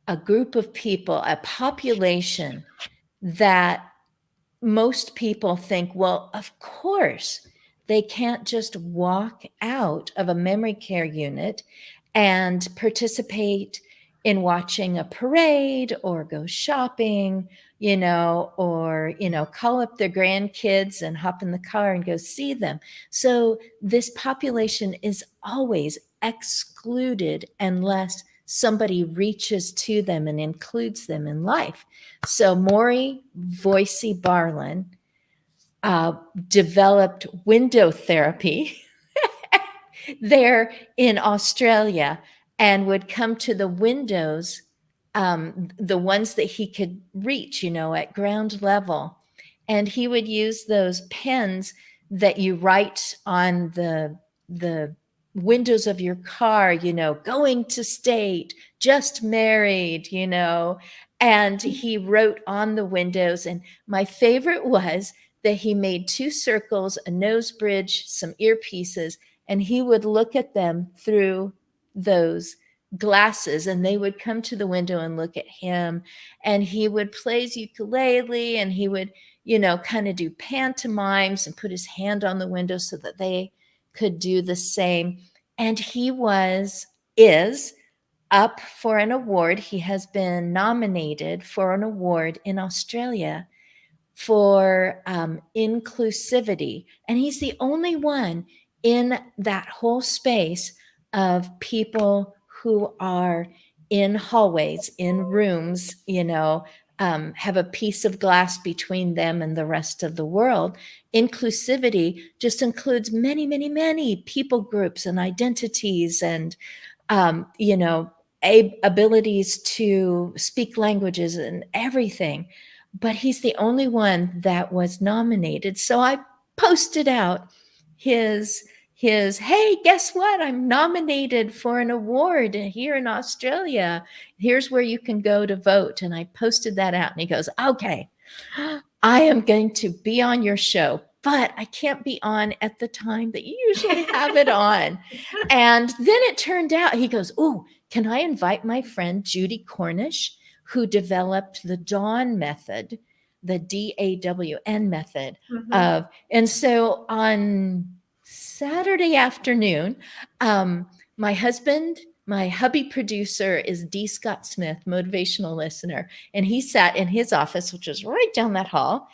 a group of people, a population that most people think, well, of course, they can't just walk out of a memory care unit and participate in watching a parade or go shopping, or call up their grandkids and hop in the car and go see them. So this population is always excluded unless somebody reaches to them and includes them in life. So Maury Voicey Barlin developed window therapy there in Australia and would come to the windows, the ones that he could reach, at ground level. And he would use those pens that you write on the windows of your car, going to state, just married, and he wrote on the windows. And my favorite was that he made 2 circles, a nose bridge, some earpieces, and he would look at them through those glasses, and they would come to the window and look at him, and he would play his ukulele, and he would kind of do pantomimes and put his hand on the window so that they could do the same. And he is up for an award. He has been nominated for an award in Australia for inclusivity, and he's the only one in that whole space of people who are in hallways, in rooms, have a piece of glass between them and the rest of the world. Inclusivity just includes many, many, many people groups and identities and, abilities to speak languages and everything. But he's the only one that was nominated. So I posted out his hey, guess what? I'm nominated for an award here in Australia. Here's where you can go to vote. And I posted that out, and he goes, okay, I am going to be on your show, but I can't be on at the time that you usually have it on. And then it turned out, he goes, oh, can I invite my friend Judy Cornish, who developed the DAWN method, the DAWN method of, and so on Saturday afternoon, my hubby producer is D. Scott Smith, motivational listener, and he sat in his office, which is right down that hall,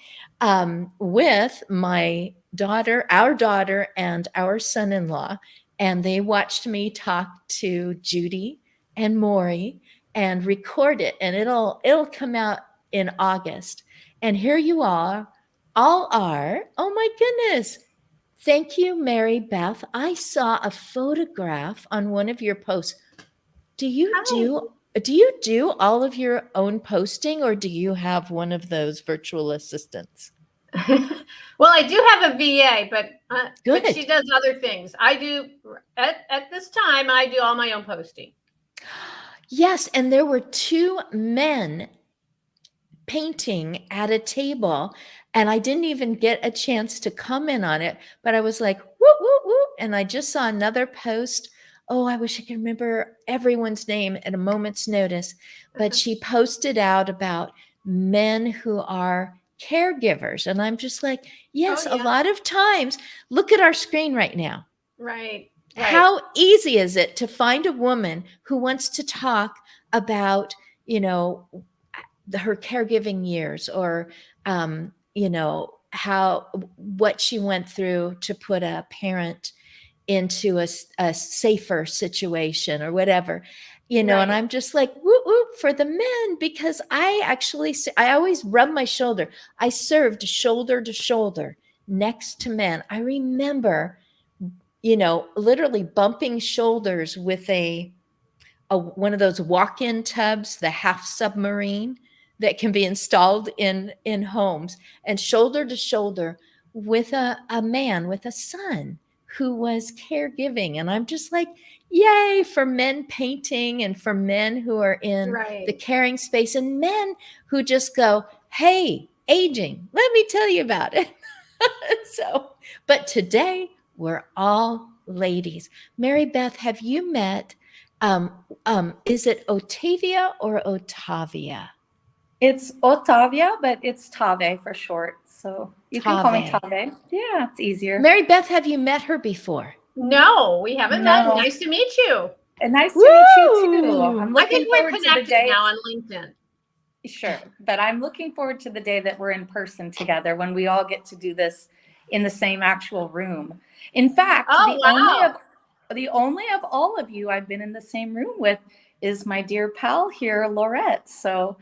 with my daughter, our daughter, and our son-in-law, and they watched me talk to Judy and Maury and record it, and it'll come out in August. And here you all are. Oh my goodness. Thank you, Mary Beth. I saw a photograph on one of your posts. Do you do all of your own posting, or do you have one of those virtual assistants? Well, I do have a VA, but she does other things. I do at this time. I do all my own posting. Yes, and there were 2 men painting at a table, and I didn't even get a chance to comment on it, but I was like, whoop, whoop, whoop. And I just saw another post. Oh, I wish I could remember everyone's name at a moment's notice, but she posted out about men who are caregivers. And I'm just like, yes, a lot of times, look at our screen right now. Right. How easy is it to find a woman who wants to talk about, her caregiving years, or, what she went through to put a parent into a safer situation or whatever, and I'm just like, whoop, whoop for the men, because I always rub my shoulder. I served shoulder to shoulder next to men. I remember, literally bumping shoulders with one of those walk-in tubs, the half submarine that can be installed in homes, and shoulder to shoulder with a man with a son who was caregiving. And I'm just like, yay for men painting, and for men who are in the caring space, and men who just go, hey, aging, let me tell you about it. But today we're all ladies. Mary Beth, have you met Is it Otavia or Otavia? It's Otavia, but it's Tave for short. So you can call me Tave. Tave. Yeah, it's easier. Mary Beth, have you met her before? No, we haven't met. Nice to meet you. And nice to meet you too. I'm looking forward to the day now on LinkedIn. Sure, but I'm looking forward to the day that we're in person together when we all get to do this in the same actual room. In fact, the only of all of you I've been in the same room with is my dear pal here, Laurette. So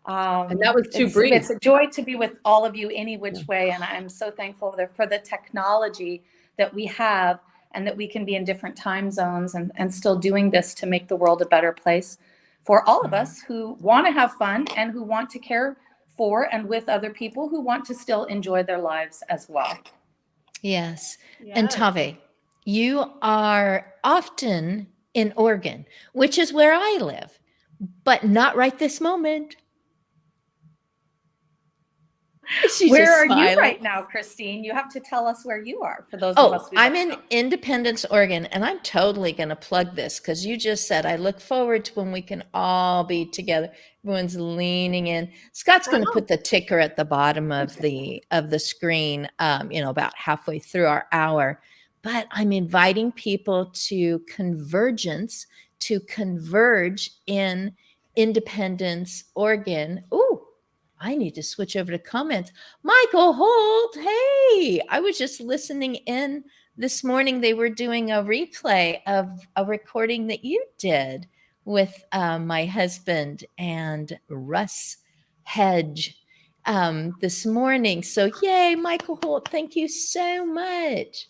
and that was too brief. It's a joy to be with all of you any which way. And I'm so thankful for the technology that we have and that we can be in different time zones and still doing this to make the world a better place for all of us who want to have fun and who want to care for and with other people who want to still enjoy their lives as well. Yes. And Tave, you are often in Oregon, which is where I live, but not right this moment. Where are you right now, Christine? You have to tell us where you are for those of us who don't I'm in Independence, Oregon, and I'm totally going to plug this because you just said I look forward to when we can all be together. Everyone's leaning in. Scott's going to put the ticker at the bottom of the screen, about halfway through our hour. But I'm inviting people to Convergence, to converge in Independence, Oregon. Ooh, I need to switch over to comments. Michael Holt, hey, I was just listening in this morning. They were doing a replay of a recording that you did with my husband and Russ Hedge this morning. So yay, Michael Holt, thank you so much.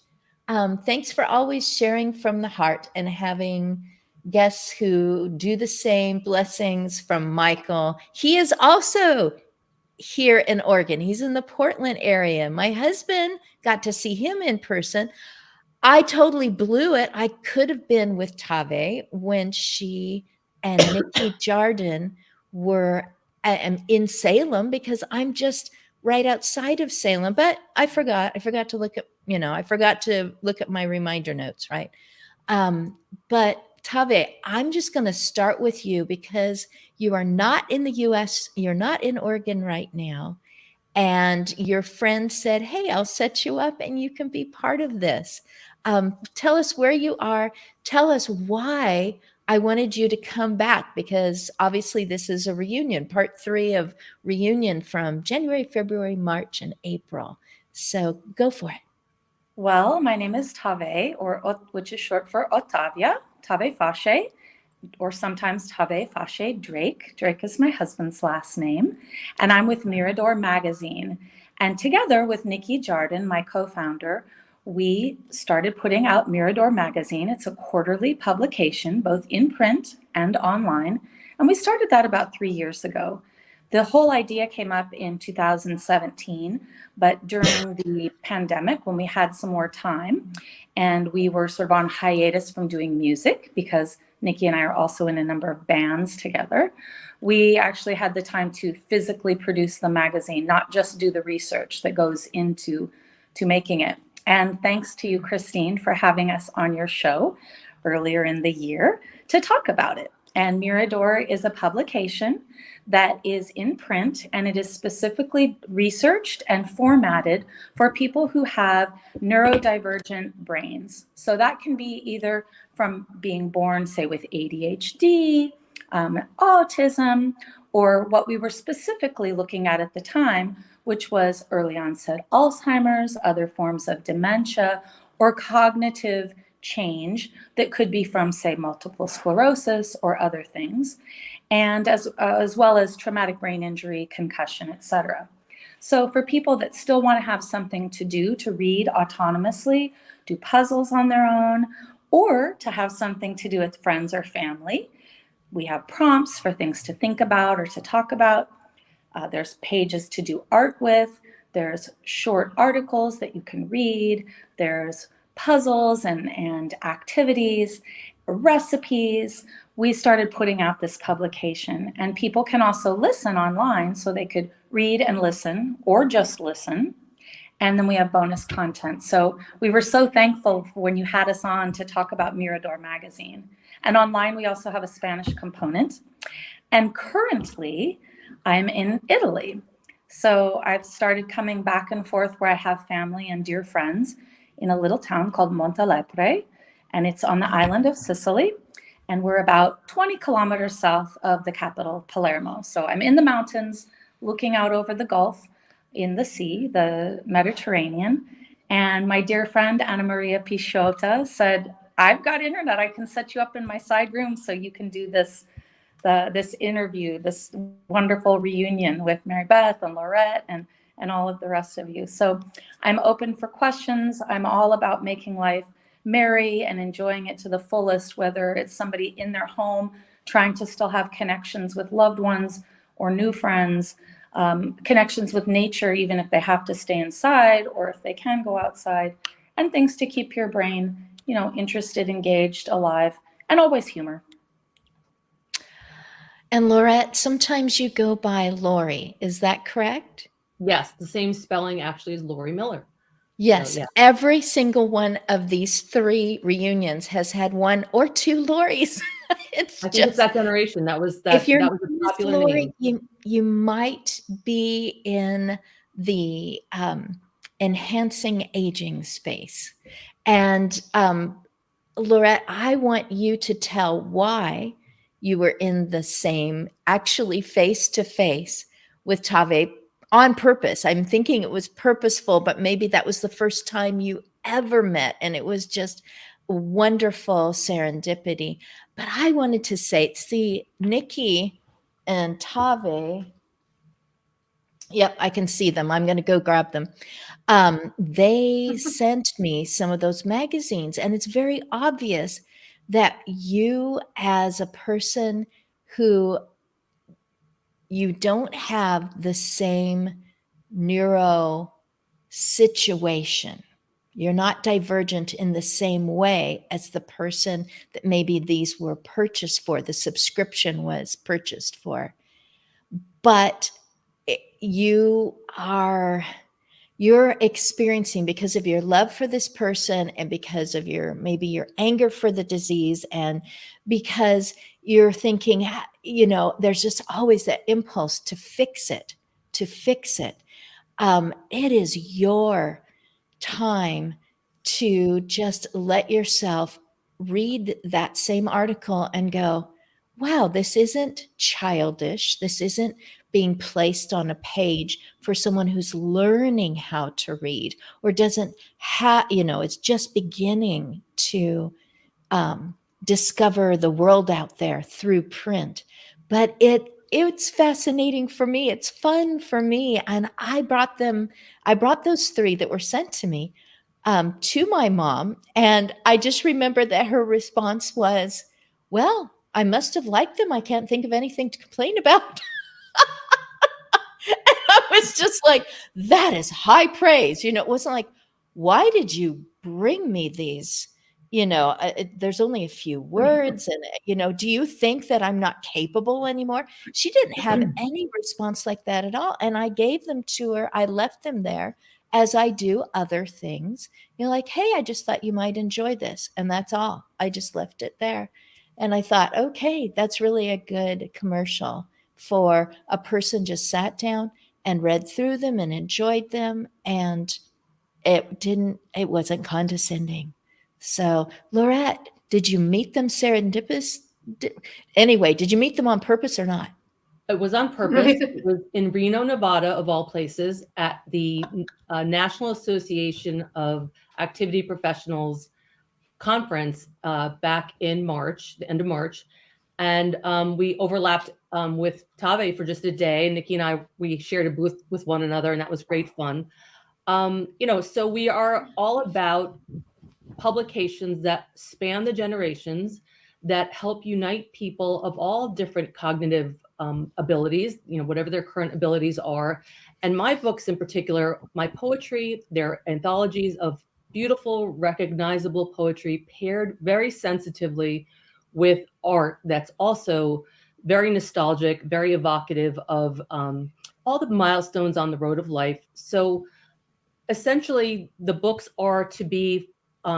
Thanks for always sharing from the heart and having guests who do the same. Blessings from Michael. He is also here in Oregon. He's in the Portland area. My husband got to see him in person. I totally blew it. I could have been with Tave when she and Nikki Jardin were in Salem because I'm just right outside of Salem. But I forgot to look at, I forgot to look at my reminder notes, right? But Tave, I'm just going to start with you because you are not in the US, you're not in Oregon right now. And your friend said, hey, I'll set you up and you can be part of this. Tell us where you are. Tell us why I wanted you to come back, because obviously this is a reunion, part 3 of reunion from January, February, March, and April. So go for it. Well, my name is Tave, which is short for Otavia, Tave Fache, or sometimes Tave Fache Drake. Drake is my husband's last name. And I'm with Mirador Magazine. And together with Nikki Jardin, my co-founder, we started putting out Mirador Magazine. It's a quarterly publication, both in print and online. And we started that about 3 years ago. The whole idea came up in 2017, but during the pandemic, when we had some more time and we were sort of on hiatus from doing music, because Nikki and I are also in a number of bands together, we actually had the time to physically produce the magazine, not just do the research that goes into making it. And thanks to you, Christine, for having us on your show earlier in the year to talk about it. And Mirador is a publication that is in print, and it is specifically researched and formatted for people who have neurodivergent brains. So that can be either from being born, say, with ADHD, autism, or what we were specifically looking at the time, which was early onset Alzheimer's, other forms of dementia, or cognitive change that could be from, say, multiple sclerosis or other things, and as well as traumatic brain injury, concussion, etc. So for people that still want to have something to do, to read autonomously, do puzzles on their own, or to have something to do with friends or family, we have prompts for things to think about or to talk about. There's pages to do art with. There's short articles that you can read. There's puzzles and activities, recipes. We started putting out this publication, and people can also listen online, so they could read and listen or just listen. And then we have bonus content. So we were so thankful for when you had us on to talk about Mirador Magazine. And online, we also have a Spanish component. And currently, I'm in Italy. So I've started coming back and forth where I have family and dear friends in a little town called Montalepre, and it's on the island of Sicily. And we're about 20 kilometers south of the capital, Palermo. So I'm in the mountains, looking out over the Gulf, in the sea, the Mediterranean. And my dear friend, Anna Maria Pichota, said, I've got internet. I can set you up in my side room so you can do this interview, this wonderful reunion with Mary Beth and Laurette and all of the rest of you. So I'm open for questions. I'm all about making life merry and enjoying it to the fullest, whether it's somebody in their home trying to still have connections with loved ones or new friends, connections with nature, even if they have to stay inside or if they can go outside, and things to keep your brain, interested, engaged, alive, and always humor. And Laurette, sometimes you go by Lori. Is that correct? Yes, the same spelling actually as Lori Miller. Yes, so, yeah. Every single one of these 3 reunions has had 1 or 2 Loris. I think it's that generation. That was that. If you're that was a popular Lori, name. You might be in the enhancing aging space. And Laurette, I want you to tell why you were in the same, actually face-to-face with Tave on purpose. I'm thinking it was purposeful, but maybe that was the first time you ever met, and it was just wonderful serendipity. But I wanted to say, see, Nikki and Tave, yep, I can see them. I'm going to go grab them. They sent me some of those magazines, and it's very obvious that you, as a person who you don't have the same neuro situation, you're not divergent in the same way as the person that maybe these were purchased for, the subscription was purchased for. But you're experiencing, because of your love for this person and because of maybe your anger for the disease, and because you're thinking, there's just always that impulse to fix it. It is your time to just let yourself read that same article and go, wow, this isn't childish. This isn't being placed on a page for someone who's learning how to read or doesn't have, it's just beginning to discover the world out there through print. But it's fascinating for me. It's fun for me. And I brought those 3 that were sent to me to my mom. And I just remember that her response was, well, I must have liked them. I can't think of anything to complain about. And I was just like, that is high praise. It wasn't like, why did you bring me these? There's only a few words. And, do you think that I'm not capable anymore? She didn't have any response like that at all. And I gave them to her. I left them there, as I do other things. Like, hey, I just thought you might enjoy this. And that's all. I just left it there. And I thought, okay, that's really a good commercial for a person just sat down and read through them and enjoyed them. And it wasn't condescending. So, Laurette, did you meet them serendipitous? Anyway, did you meet them on purpose or not? It was on purpose. It was in Reno, Nevada, of all places, at the National Association of Activity Professionals conference back in March, the end of March. And we overlapped with Tave for just a day. Nikki and we shared a booth with one another, and that was great fun. So we are all about publications that span the generations, that help unite people of all different cognitive abilities, whatever their current abilities are. And my books in particular, my poetry, they're anthologies of beautiful, recognizable poetry paired very sensitively with art that's also very nostalgic, very evocative of all the milestones on the road of life. So essentially, the books are to be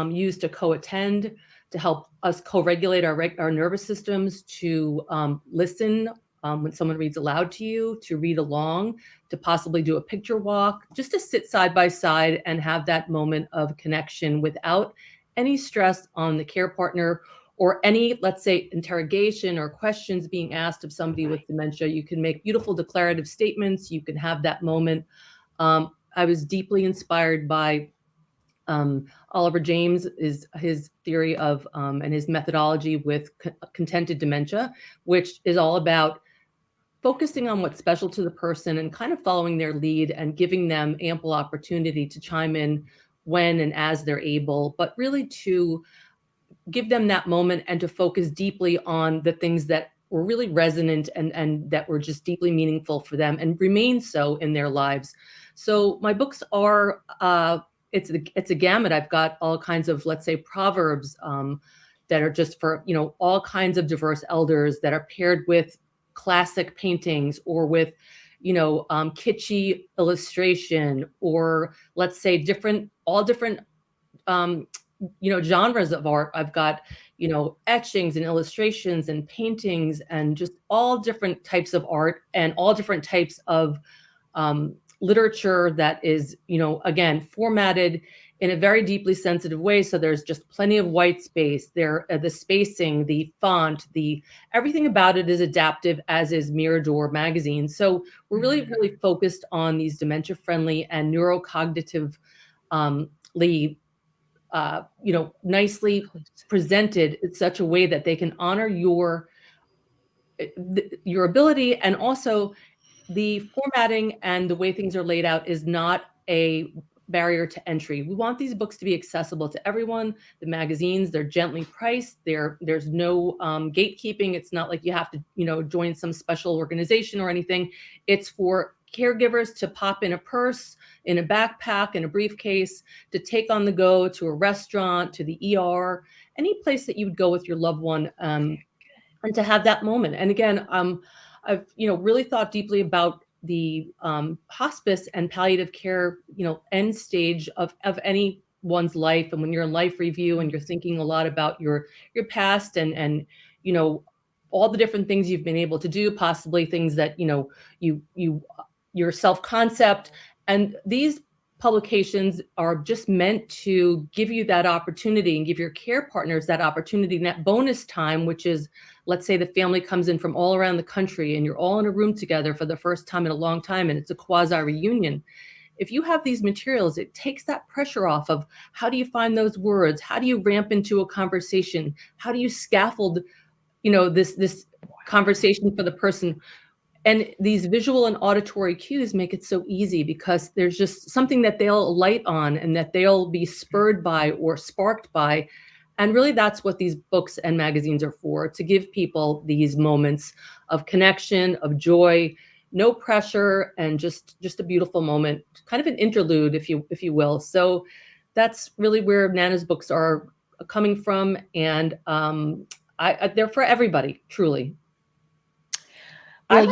used to co-attend, to help us co-regulate our nervous systems, to listen when someone reads aloud to you, to read along, to possibly do a picture walk, just to sit side by side and have that moment of connection without any stress on the care partner or any, let's say, interrogation or questions being asked of somebody with dementia. You can make beautiful declarative statements. You can have that moment. I was deeply inspired by Oliver James, is his theory of and his methodology with contented dementia, which is all about focusing on what's special to the person and kind of following their lead and giving them ample opportunity to chime in when and as they're able, but really to give them that moment and to focus deeply on the things that were really resonant and that were just deeply meaningful for them and remain so in their lives. So my books are, it's a gamut. I've got all kinds of, let's say, proverbs that are just for, all kinds of diverse elders that are paired with classic paintings or with, kitschy illustration, or let's say all different genres of art. I've got, etchings and illustrations and paintings and just all different types of art and all different types of literature that is, again, formatted in a very deeply sensitive way. So there's just plenty of white space there, the spacing, the font, everything about it is adaptive, as is Mirador magazine. So we're really, really focused on these dementia-friendly and neurocognitively nicely presented in such a way that they can honor your ability. And also the formatting and the way things are laid out is not a barrier to entry. We want these books to be accessible to everyone. The magazines, they're gently priced. There's no gatekeeping. It's not like you have to, join some special organization or anything. It's for caregivers to pop in a purse, in a backpack, in a briefcase, to take on the go to a restaurant, to the ER, any place that you would go with your loved one, and to have that moment. And again, I've really thought deeply about the hospice and palliative care, end stage of anyone's life. And when you're in life review and you're thinking a lot about your past and all the different things you've been able to do, possibly things that your self-concept, and these publications are just meant to give you that opportunity and give your care partners that opportunity and that bonus time, which is, let's say the family comes in from all around the country and you're all in a room together for the first time in a long time and it's a quasi reunion. If you have these materials, it takes that pressure off of how do you find those words? How do you ramp into a conversation? How do you scaffold, this conversation for the person? And these visual and auditory cues make it so easy because there's just something that they'll alight on and that they'll be spurred by or sparked by. And really, that's what these books and magazines are for, to give people these moments of connection, of joy, no pressure, and just a beautiful moment, kind of an interlude, if you will. So that's really where Nana's books are coming from. And they're for everybody, truly. Well, I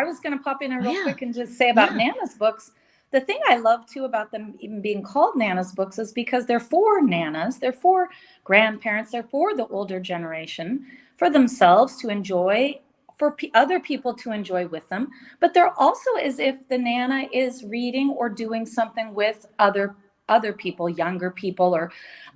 was going to pop in real quick and just say about Nana's books. The thing I love too about them even being called Nana's books is because they're for Nanas, they're for grandparents, they're for the older generation, for themselves to enjoy, for other people to enjoy with them. But they're also as if the Nana is reading or doing something with other people, younger people or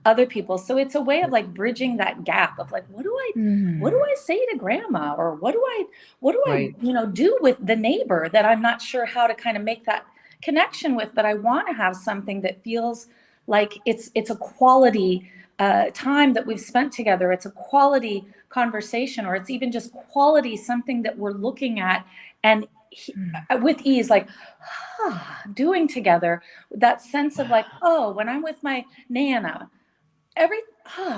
other people. So it's a way of like bridging that gap of like, what do I say to grandma, or what do I do with the neighbor that I'm not sure how to kind of make that connection with, but I want to have something that feels like it's a quality time that we've spent together. It's a quality conversation, or it's even just quality, something that we're looking at and with ease, like doing together, that sense of like, oh, when I'm with my Nana,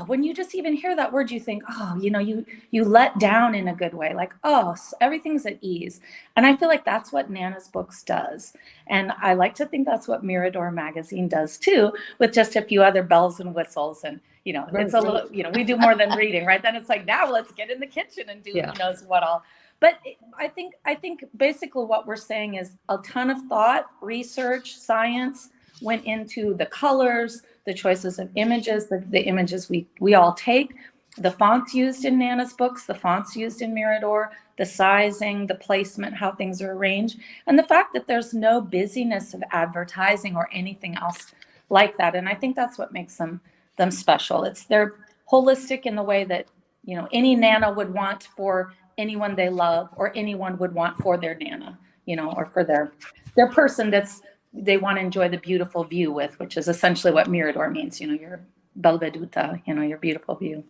when you just even hear that word, you think, oh, you let down in a good way, like, oh, everything's at ease. And I feel like that's what Nana's books does. And I like to think that's what Mirador magazine does too, with just a few other bells and whistles. And, it's a little, we do more than reading, right? Then it's like, now let's get in the kitchen and do, who knows what all. But I think basically what we're saying is a ton of thought, research, science went into the colors, the choices of images, the images we all take, the fonts used in Nana's books, the fonts used in Mirador, the sizing, the placement, how things are arranged, and the fact that there's no busyness of advertising or anything else like that. And I think that's what makes them special. They're holistic in the way that, you know, any Nana would want for anyone they love, or anyone would want for their Nana, you know, or for their person they want to enjoy the beautiful view with, which is essentially what Mirador means, you know, your bel veduta, you know, your beautiful view.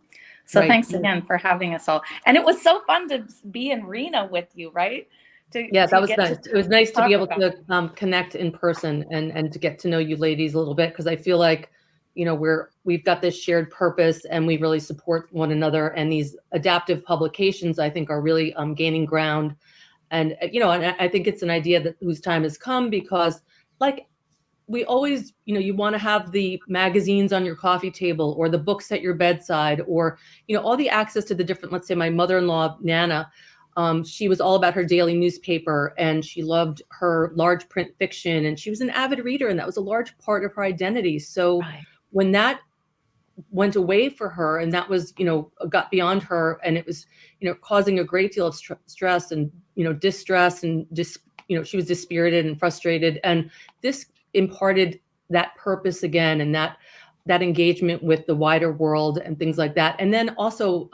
So right. Thanks again for having us all. And it was so fun to be in Reno with you, right? That was nice. It was nice to be able to connect in person and to get to know you ladies a little bit, because I feel like, you know, we've got this shared purpose and we really support one another. And these adaptive publications, I think, are really gaining ground. And, you know, and I think it's an idea that whose time has come, because like we always, you know, you want to have the magazines on your coffee table, or the books at your bedside, or, you know, all the access to the different, let's say my mother-in-law, Nana, she was all about her daily newspaper, and she loved her large print fiction, and she was an avid reader, and that was a large part of her identity. So when that went away for her, and that was, you know, got beyond her, and it was, you know, causing a great deal of stress and, you know, distress, and just, you know, she was dispirited and frustrated, and this imparted that purpose again, and that engagement with the wider world and things like that. And then also,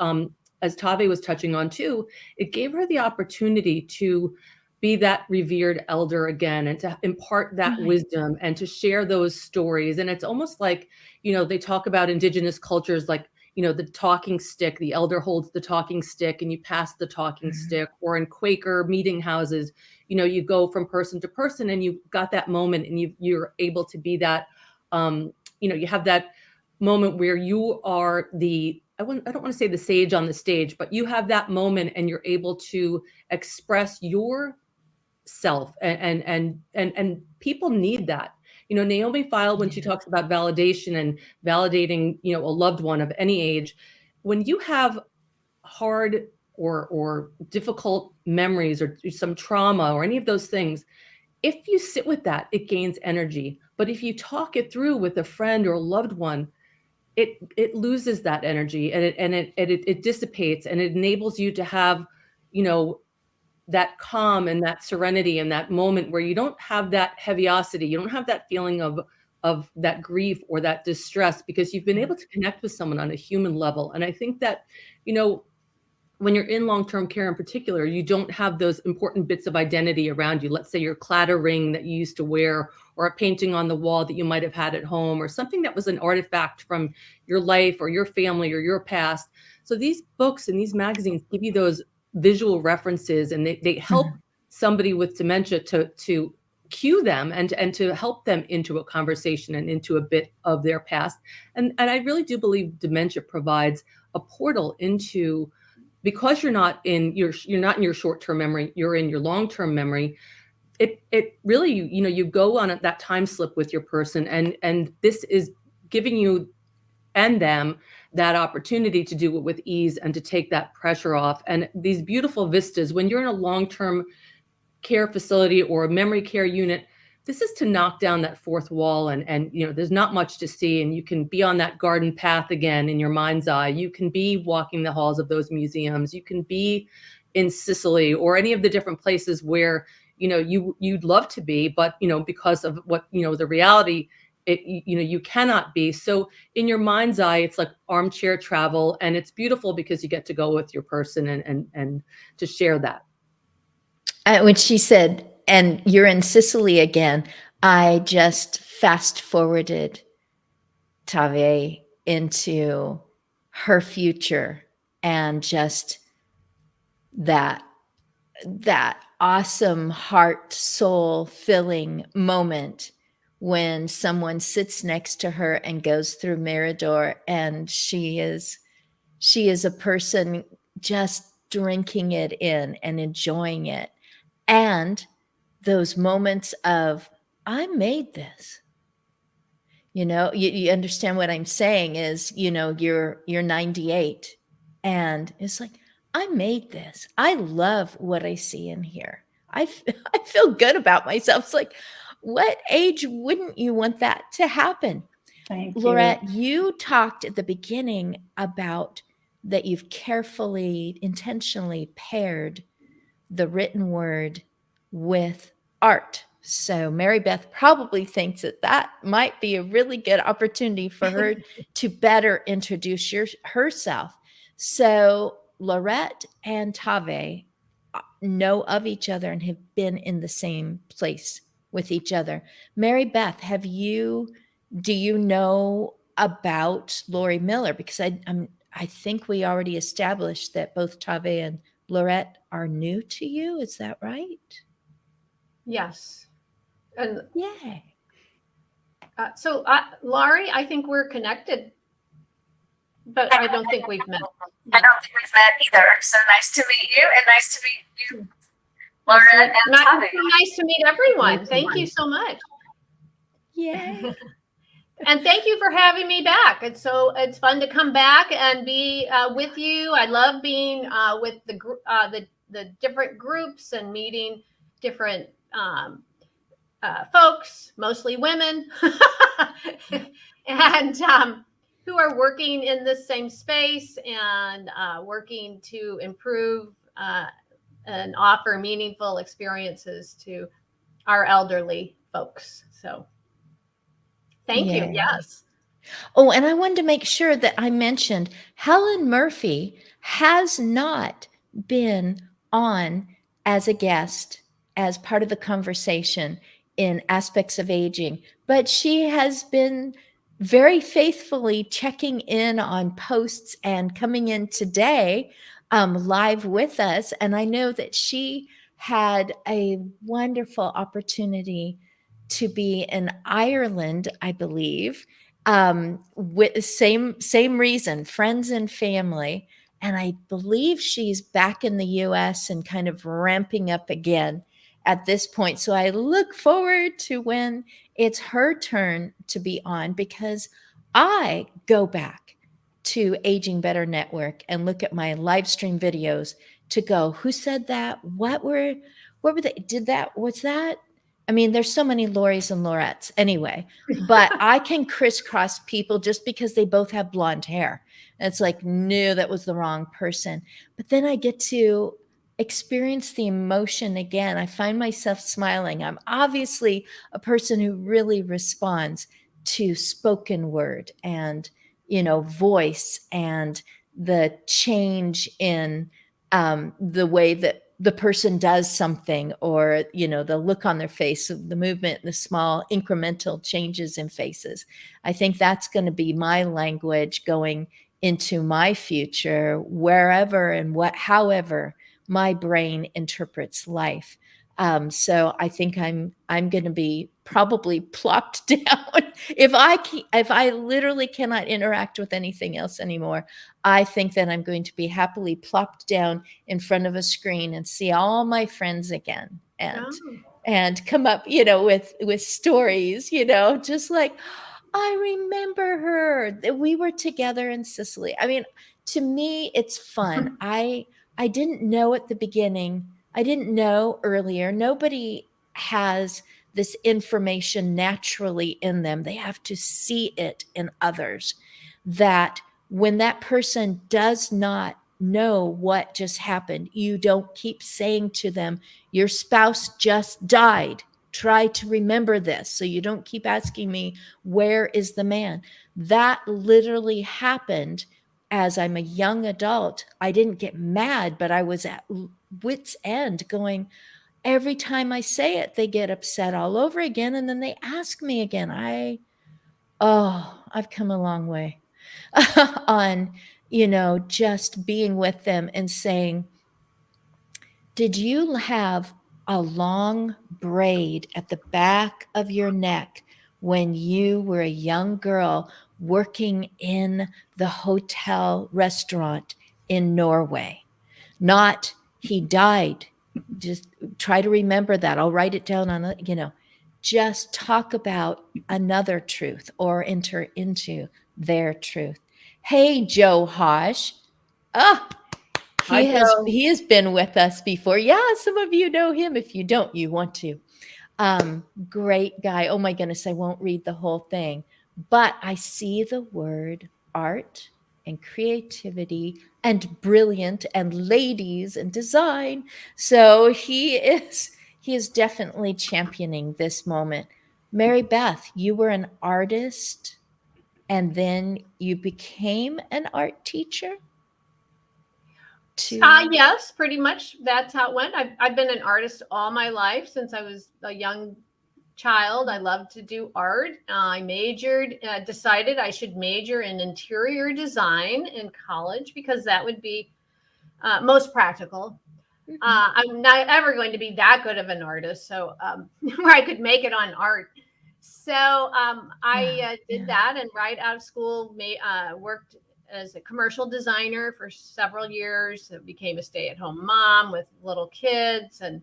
as Tave was touching on too, it gave her the opportunity to be that revered elder again, and to impart that wisdom, and to share those stories. And it's almost like, you know, they talk about indigenous cultures, like, you know, the talking stick, the elder holds the talking stick and you pass the talking stick, or in Quaker meeting houses, you know, you go from person to person and you got that moment, and you're able to be that, you know, you have that moment where you are I don't want to say the sage on the stage, but you have that moment and you're able to express your self, and people need that. You know, Naomi Feil, when she talks about validation and validating, you know, a loved one of any age, when you have hard or difficult memories, or some trauma, or any of those things, if you sit with that, it gains energy. But if you talk it through with a friend or a loved one, it loses that energy, and it dissipates, and it enables you to have, you know, that calm and that serenity, and that moment where you don't have that heaviosity, you don't have that feeling of that grief or that distress, because you've been able to connect with someone on a human level. And I think that, you know, when you're in long-term care in particular, you don't have those important bits of identity around you. Let's say your clatter ring that you used to wear, or a painting on the wall that you might have had at home, or something that was an artifact from your life or your family or your past. So these books and these magazines give you those visual references, and they help somebody with dementia to cue them and to help them into a conversation and into a bit of their past. And I really do believe dementia provides a portal into, because you're not in your short-term memory, you're in your long-term memory. It really, you know, you go on that time slip with your person, and this is giving you and them that opportunity to do it with ease and to take that pressure off. And these beautiful vistas, when you're in a long-term care facility or a memory care unit, this is to knock down that fourth wall, and you know, there's not much to see, and you can be on that garden path again in your mind's eye. You can be walking the halls of those museums. You can be in Sicily, or any of the different places where, you know, you'd love to be, but, you know, because of what, you know, the reality, you know, you cannot be. So in your mind's eye, it's like armchair travel, and it's beautiful because you get to go with your person and to share that. When she said, and you're in Sicily again, I just fast forwarded Tave into her future, and just that awesome heart, soul filling moment when someone sits next to her and goes through Mirador, and she is a person just drinking it in and enjoying it. And those moments of, I made this. You know, you understand what I'm saying is, you know, you're 98, and it's like, I made this. I love what I see in here. I feel good about myself. It's like, what age wouldn't you want that to happen? Thank you. Laurette, you talked at the beginning about that you've carefully, intentionally paired the written word with art. So Mary Beth probably thinks that that might be a really good opportunity for her to better introduce herself. So Laurette and Tave know of each other and have been in the same place with each other. Mary Beth, do you know about Lori Miller? Because I think we already established that both Tave and Laurette are new to you. Is that right? Yes. And Yay. so, Laurie, I think we're connected, but I don't think we've met. I don't think we've met either. So nice to meet you, and nice to meet you, Laurette and Tave. Nice to meet everyone. Thank you so much. Yay. And thank you for having me back. It's fun to come back and be with you. I love being with the different groups and meeting different folks, mostly women, and who are working in this same space and working to improve and offer meaningful experiences to our elderly folks. So thank you. Yes. Oh, and I wanted to make sure that I mentioned Helen Murphy has not been on as a guest, as part of the conversation in aspects of aging, but she has been very faithfully checking in on posts and coming in today live with us. And I know that she had a wonderful opportunity to be in Ireland, I believe, with same reason, friends and family. And I believe she's back in the US and kind of ramping up again at this point. So I look forward to when it's her turn to be on, because I go back to Aging Better Network and look at my live stream videos to go, who said that? What were they? Was that? I mean, there's so many Lauries and Laurettes anyway, but I can crisscross people just because they both have blonde hair. And it's like, no, that was the wrong person. But then I get to experience the emotion again. I find myself smiling. I'm obviously a person who really responds to spoken word and, voice and the change in the way that the person does something, or the look on their face, the movement, the small incremental changes in faces. I think that's going to be my language going into my future, wherever and however my brain interprets life. So I think I'm going to be probably plopped down if I literally cannot interact with anything else anymore. I think that I'm going to be happily plopped down in front of a screen and see all my friends again, and come up, with stories, just like, I remember her. We were together in Sicily. I mean, to me, it's fun. I didn't know at the beginning. I didn't know earlier. Nobody has this information naturally in them. They have to see it in others. That when that person does not know what just happened, you don't keep saying to them, your spouse just died. Try to remember this. So you don't keep asking me, where is the man? That literally happened as I'm a young adult. I didn't get mad, but I was at wit's end going, every time I say it, they get upset all over again. And then they ask me again. I've come a long way on, just being with them and saying, did you have a long braid at the back of your neck when you were a young girl working in the hotel restaurant in Norway? Not, he died. Just try to remember that. I'll write it down on, just talk about another truth or enter into their truth. Hey, Joe Hosh. He has been with us before. Yeah, some of you know him. If you don't, you want to. Great guy. Oh my goodness, I won't read the whole thing, but I see the word art and creativity and brilliant and ladies and design. So he is definitely championing this moment. Mary Beth, you were an artist and then you became an art teacher? Yes, pretty much. That's how it went. I've been an artist all my life since I was a young child. I loved to do art. I decided I should major in interior design in college because that would be most practical. I'm not ever going to be that good of an artist, so where I could make it on art. So I did that, and right out of school, worked as a commercial designer for several years. Became a stay-at-home mom with little kids, and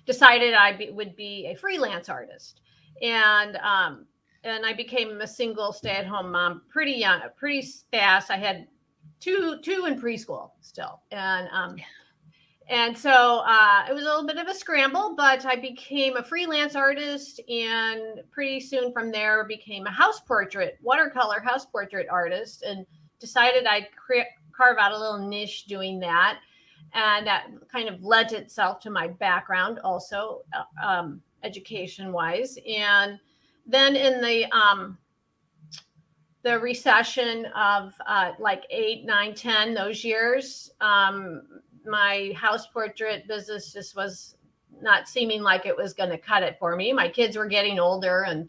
decided would be a freelance artist. And I became a single stay-at-home mom pretty young, pretty fast. I had two in preschool still, and so it was a little bit of a scramble, but I became a freelance artist, and pretty soon from there became a watercolor house portrait artist, and decided I'd carve out a little niche doing that. And that kind of lent itself to my background also, education-wise. And then in the recession of like 8, 9, 10, those years, my house portrait business just was not seeming like it was going to cut it for me. My kids were getting older and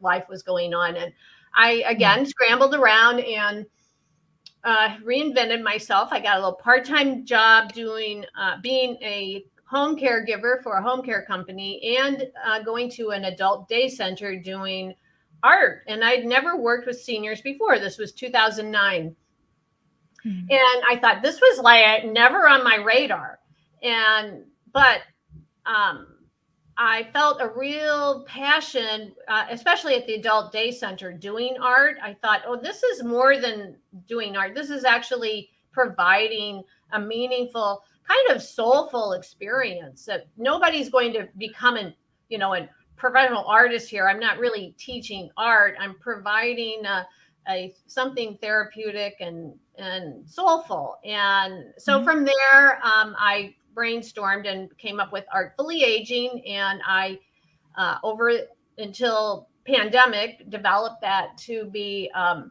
life was going on. And I, again, scrambled around and reinvented myself. I got a little part-time job doing, being a home caregiver for a home care company, and going to an adult day center doing art. And I'd never worked with seniors before. This was 2009. And I thought this was like never on my radar. But I felt a real passion, especially at the adult day center doing art. I thought, oh, this is more than doing art. This is actually providing a meaningful, kind of soulful experience that nobody's going to become a professional artist here. I'm not really teaching art. I'm providing something therapeutic and soulful. And so from there, I brainstormed and came up with Artfully Aging. And I, until pandemic, developed that to be a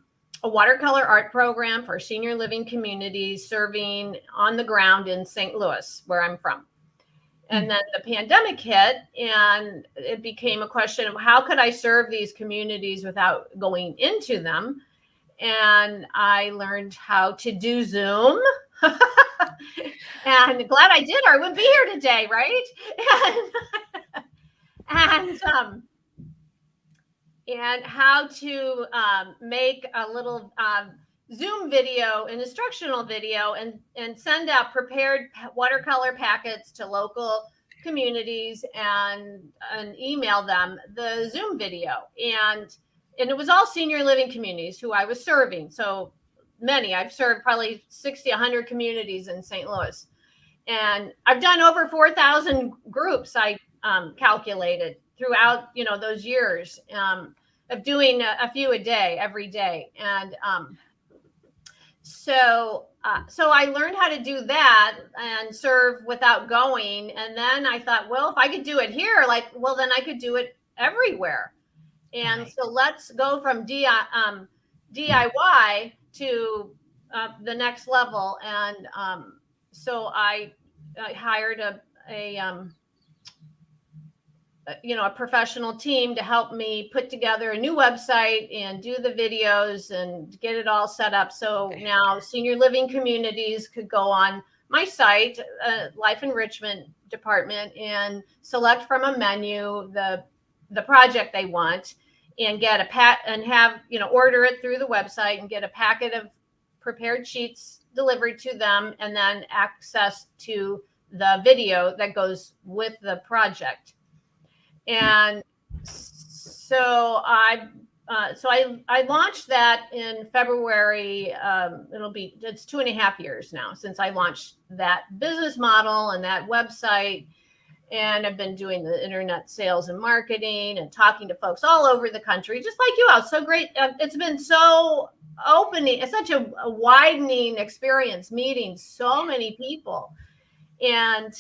watercolor art program for senior living communities serving on the ground in St. Louis, where I'm from. And then the pandemic hit, and it became a question of how could I serve these communities without going into them? And I learned how to do Zoom. And glad I did, or I wouldn't be here today, right? And how to make a little Zoom video, an instructional video, and send out prepared watercolor packets to local communities and email them the Zoom video. And it was all senior living communities who I was serving. So many, I've served probably 60, 100 communities in St. Louis. And I've done over 4,000 groups, I calculated throughout, those years of doing a few a day, every day. And so I learned how to do that and serve without going. And then I thought, well, if I could do it here, then I could do it everywhere. And right. So let's go from DIY to the next level. And so I hired a professional team to help me put together a new website and do the videos and get it all set up. So now senior living communities could go on my site, Life Enrichment Department, and select from a menu the project they want, and get order it through the website and get a packet of prepared sheets delivered to them, and then access to the video that goes with the project. And so I launched that in February. It's 2.5 years now since I launched that business model and that website. and I've been doing the internet sales and marketing and talking to folks all over the country, just like you. It's so great. It's been so opening. It's such a widening experience, meeting so many people, and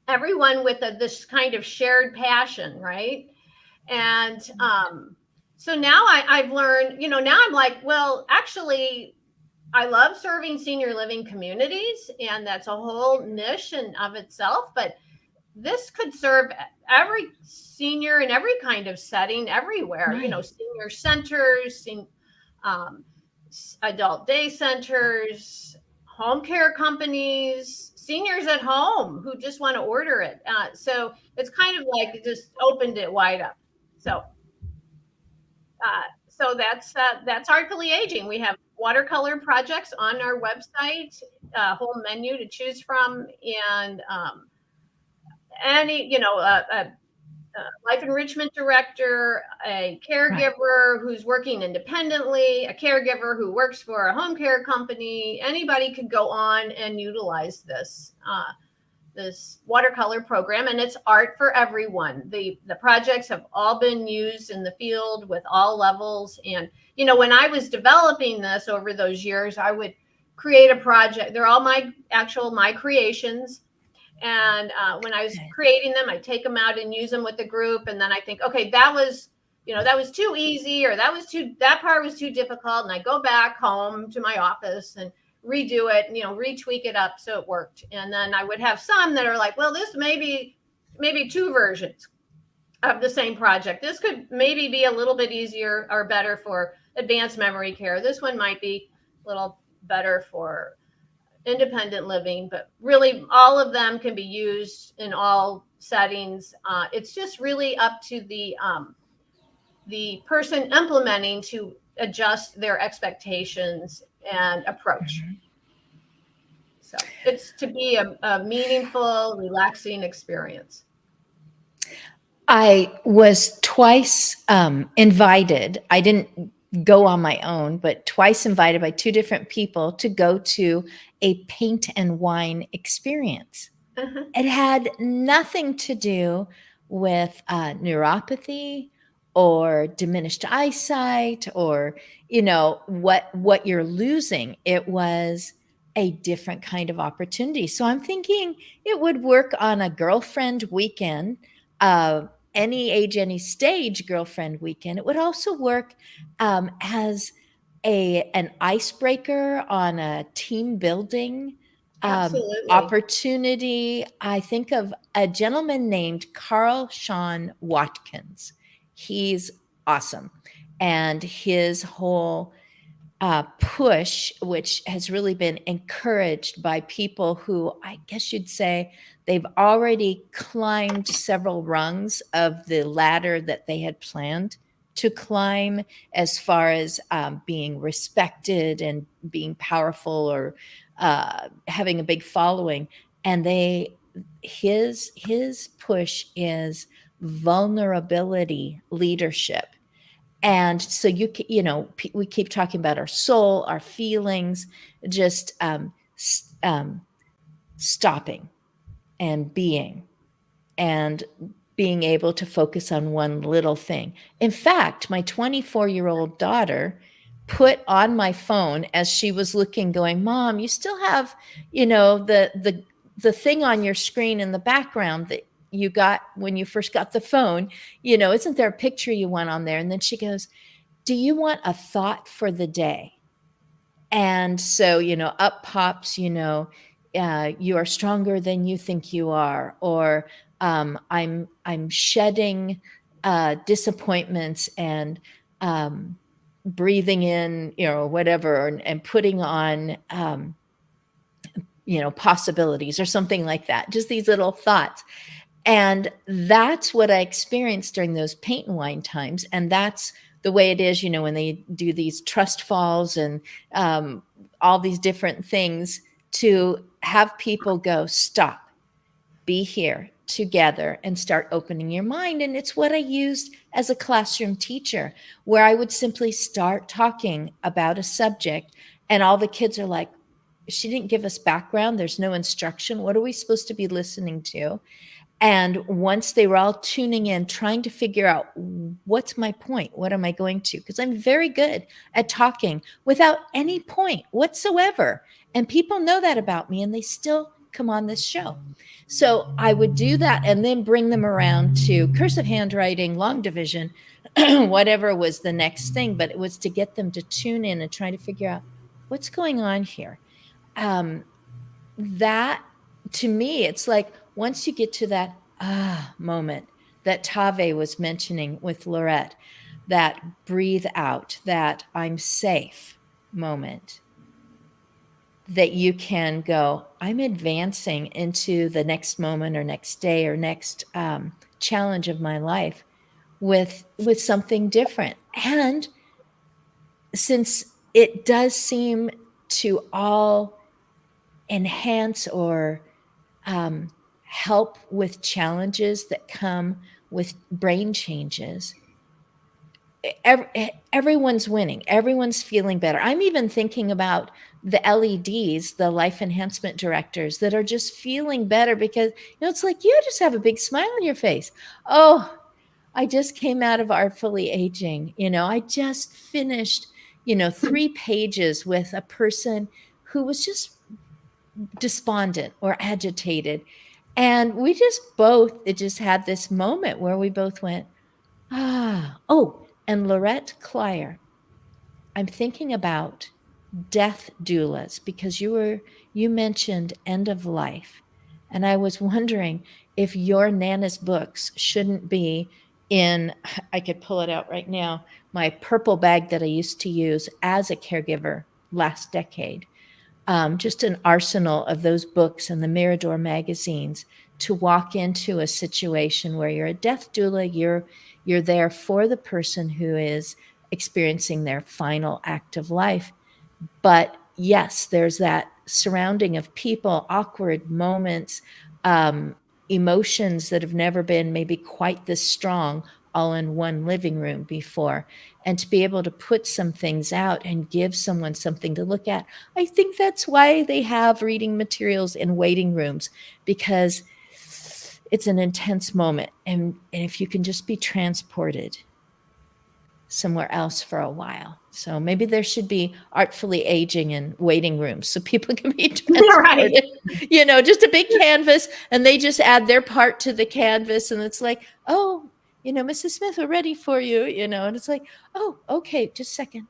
everyone with this kind of shared passion, right? And so now I've learned, now I'm like, well, actually, I love serving senior living communities, and that's a whole niche in of itself. But this could serve every senior in every kind of setting, everywhere. Right. Senior centers, um, adult day centers, home care companies, seniors at home who just want to order it. So it's kind of like it just opened it wide up. So that's Artfully Aging. We have watercolor projects on our website, a whole menu to choose from, and any a life enrichment director, a caregiver who's working independently, a caregiver who works for a home care company. Anybody could go on and utilize this watercolor program, and it's art for everyone. The projects have all been used in the field with all levels. And when I was developing this over those years, I would create a project. They're all my creations. And when I was creating them, I take them out and use them with the group. And then I think, okay, that was too easy, or that part was too difficult. And I go back home to my office and redo it, and retweak it up so it worked. And then I would have some that are like, well, this maybe two versions of the same project. This could maybe be a little bit easier or better for advanced memory care. This one might be a little better for independent living, but really all of them can be used in all settings. It's just really up to the person implementing to adjust their expectations and approach. Mm-hmm. So it's to be a meaningful, relaxing experience. I was twice invited. I didn't go on my own, but twice invited by two different people to go to a paint and wine experience. Uh-huh. It had nothing to do with neuropathy or diminished eyesight or what you're losing. It was a different kind of opportunity. So I'm thinking it would work on a girlfriend weekend, any age, any stage girlfriend weekend. It would also work as an icebreaker on a team building Absolutely. opportunity. I think of a gentleman named Carl Sean Watkins. He's awesome. And his whole push, which has really been encouraged by people who I guess you'd say they've already climbed several rungs of the ladder that they had planned to climb, as far as being respected and being powerful or having a big following. And his push is vulnerability leadership. And so we keep talking about our soul, our feelings, just stopping and being able to focus on one little thing. In fact, my 24-year-old daughter put on my phone as she was looking, going, "Mom, you still have, the thing on your screen in the background that you got when you first got the phone. Isn't there a picture you want on there?" And then she goes, "Do you want a thought for the day?" And so, up pops, you are stronger than you think you are, or I'm shedding disappointments and breathing in, whatever, and putting on possibilities or something like that. Just these little thoughts. And that's what I experienced during those paint and wine times. And that's the way it is, when they do these trust falls and all these different things, to have people go, stop, be here together, and start opening your mind. And it's what I used as a classroom teacher, where I would simply start talking about a subject, and all the kids are like, she didn't give us background. There's no instruction. What are we supposed to be listening to? And once they were all tuning in, trying to figure out, what's my point? What am I going to? Because I'm very good at talking without any point whatsoever. And people know that about me, and they still come on this show. So I would do that and then bring them around to cursive handwriting, long division, whatever was the next thing. But it was to get them to tune in and try to figure out what's going on here. That, to me, it's like once you get to that moment that Tave was mentioning with Lorette, that breathe out, that I'm safe moment, that you can go, I'm advancing into the next moment or next day or next challenge of my life with something different. And since it does seem to all enhance or help with challenges that come with brain changes, everyone's winning. Everyone's feeling better. I'm even thinking about the LEDs, the life enhancement directors, that are just feeling better because, it's like you just have a big smile on your face. Oh, I just came out of Artfully Aging. I just finished, 3 pages with a person who was just despondent or agitated. And we just had this moment where we both went, oh, and Lorette Clyer, I'm thinking about death doulas because you mentioned end of life. And I was wondering if your Nana's books shouldn't be in, I could pull it out right now, my purple bag that I used to use as a caregiver last decade. Just an arsenal of those books and the Mirador magazines to walk into a situation where you're a death doula, you're there for the person who is experiencing their final act of life. But yes, there's that surrounding of people, awkward moments, emotions that have never been maybe quite this strong all in one living room before. And to be able to put some things out and give someone something to look at. I think that's why they have reading materials in waiting rooms, because it's an intense moment. And if you can just be transported somewhere else for a while. So maybe there should be Artfully Aging in waiting rooms so people can be transported. Right. Just a big canvas, and they just add their part to the canvas, and it's like, oh, Mrs. Smith, we're ready for you, and it's like, oh, okay, just a second.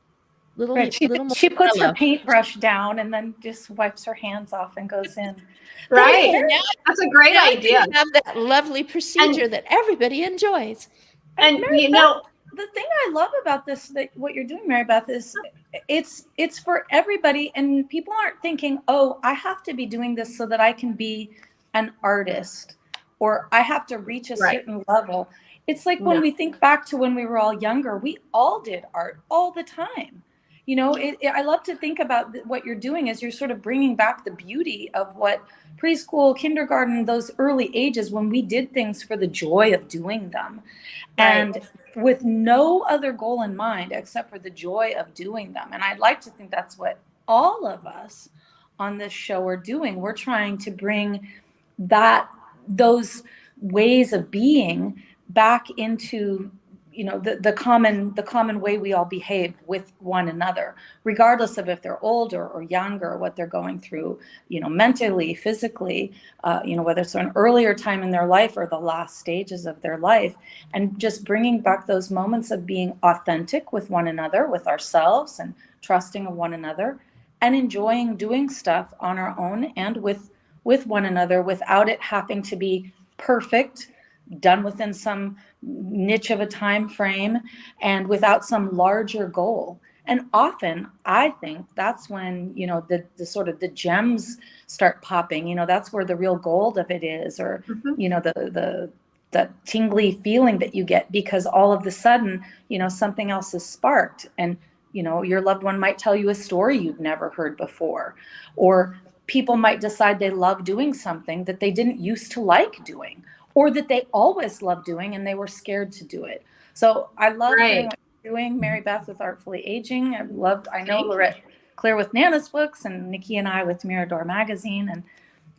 Right. She puts her paintbrush down and then just wipes her hands off and goes in. Right. That's a great idea. Have that lovely procedure that everybody enjoys. And the thing I love about this, what you're doing, Mary Beth, is it's for everybody, and people aren't thinking, oh, I have to be doing this so that I can be an artist, or I have to reach a certain level. It's like when we think back to when we were all younger, we all did art all the time. I love to think about what you're doing is you're sort of bringing back the beauty of what preschool, kindergarten, those early ages when we did things for the joy of doing them. And with no other goal in mind except for the joy of doing them. And I'd like to think that's what all of us on this show are doing. We're trying to bring those ways of being back into the common way we all behave with one another, regardless of if they're older or younger, what they're going through, mentally, physically, whether it's an earlier time in their life or the last stages of their life, and just bringing back those moments of being authentic with one another, with ourselves, and trusting of one another, and enjoying doing stuff on our own and with one another without it having to be perfect, done within some niche of a time frame, and without some larger goal. And often I think that's when the sort of the gems start popping. That's where the real gold of it is, or the tingly feeling that you get because all of a sudden something else is sparked, and your loved one might tell you a story you've never heard before, or people might decide they love doing something that they didn't used to like doing, or that they always loved doing and they were scared to do it. So I love hearing what you're doing, Mary Beth, with Artfully Aging. I know Lorette Claire with Nana's books, and Nikki and I with Mirador Magazine, and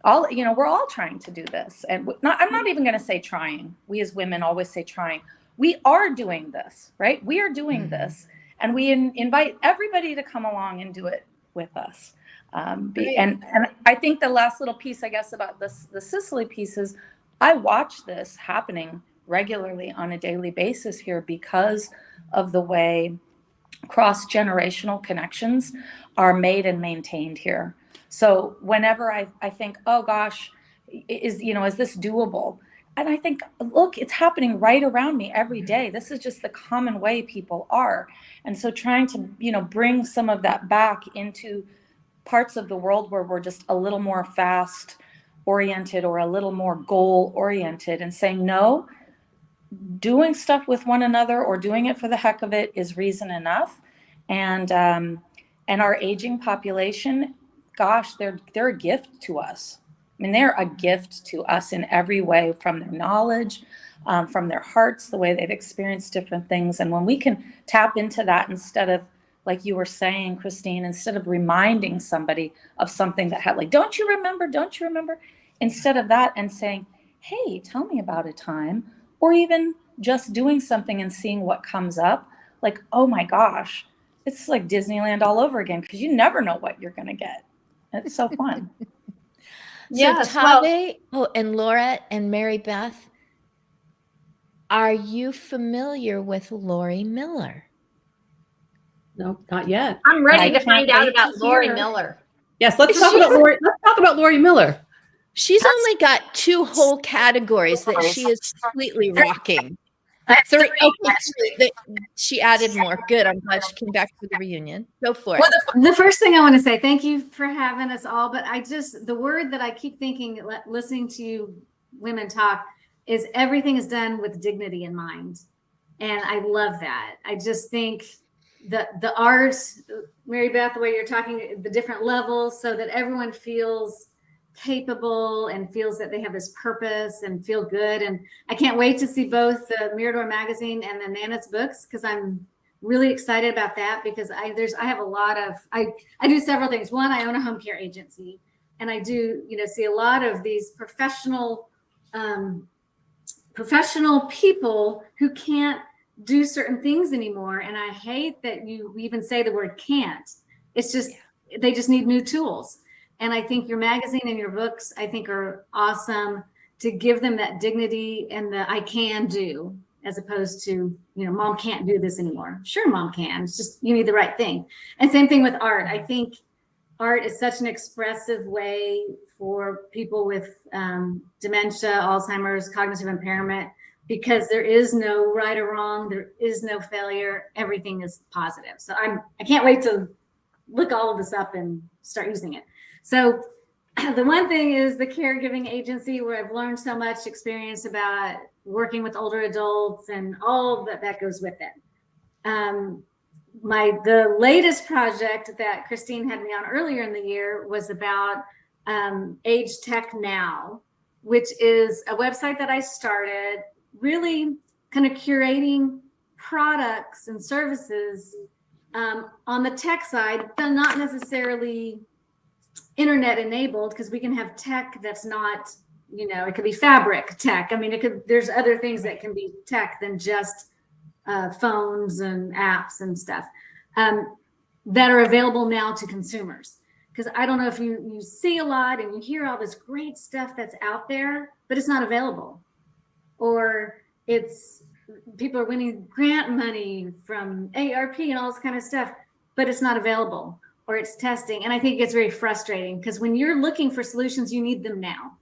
all, we're all trying to do this. And I'm not even going to say trying. We as women always say trying. We are doing this, right? We are doing this, and we invite everybody to come along and do it with us. And I think the last little piece, I guess, about the Sicily piece is I watch this happening regularly on a daily basis here because of the way cross-generational connections are made and maintained here. So whenever I think, oh gosh, is this doable? And I think, look, it's happening right around me every day. This is just the common way people are. And so trying to, bring some of that back into parts of the world where we're just a little more fast oriented or a little more goal oriented, and saying, no, doing stuff with one another or doing it for the heck of it is reason enough. And our aging population, gosh, they're a gift to us. I mean, they're a gift to us in every way, from their knowledge, from their hearts, the way they've experienced different things. And when we can tap into that, instead of, like you were saying, Christine, instead of reminding somebody of something that had, like, don't you remember? Instead of that, and saying, hey, tell me about a time, or even just doing something and seeing what comes up, like, oh my gosh, it's like Disneyland all over again, because you never know what you're going to get. It's so fun. Yes, so Tave, and Laura and Mary Beth, are you familiar with Lori Miller? No, not yet. I'm ready to can't find out wait about to Lori hear. Miller. Yes, let's talk about Lori. Let's talk about Lori Miller. She's only got 2 whole categories that she is completely rocking. I have 3, three, okay, actually. she added more. Good. I'm glad she came back for the reunion. Go for it. Well, the first thing I want to say, thank you for having us all. But the word that I keep thinking, listening to you women talk, is everything is done with dignity in mind. And I love that. I just think the art, Mary Beth, the way you're talking, the different levels, so that everyone feels capable and feels that they have this purpose and feel good. And I can't wait to see both the Mirador magazine and the Nana's books, because I'm really excited about that, because I have a lot of, I do several things. One, I own a home care agency, and I do, see a lot of these professional people who can't do certain things anymore. And I hate that we even say the word can't. It's just, they just need new tools. And I think your magazine and your books, I think, are awesome to give them that dignity and the I can do, as opposed to, mom can't do this anymore. Sure, mom can. It's just, you need the right thing. And same thing with art. I think art is such an expressive way for people with dementia, Alzheimer's, cognitive impairment, because there is no right or wrong. There is no failure. Everything is positive. So I can't wait to look all of this up and start using it. So the one thing is the caregiving agency, where I've learned so much experience about working with older adults and all that goes with it. The latest project that Christine had me on earlier in the year was about Age Tech Now, which is a website that I started, really kind of curating products and services on the tech side, but not necessarily internet enabled, because we can have tech that's not, it could be fabric tech. I mean, there's other things that can be tech than just phones and apps and stuff that are available now to consumers. Because I don't know if you see a lot and you hear all this great stuff that's out there, but it's not available. Or people are winning grant money from ARP and all this kind of stuff, but it's not available, or it's testing. And I think it's very frustrating, because when you're looking for solutions, you need them now.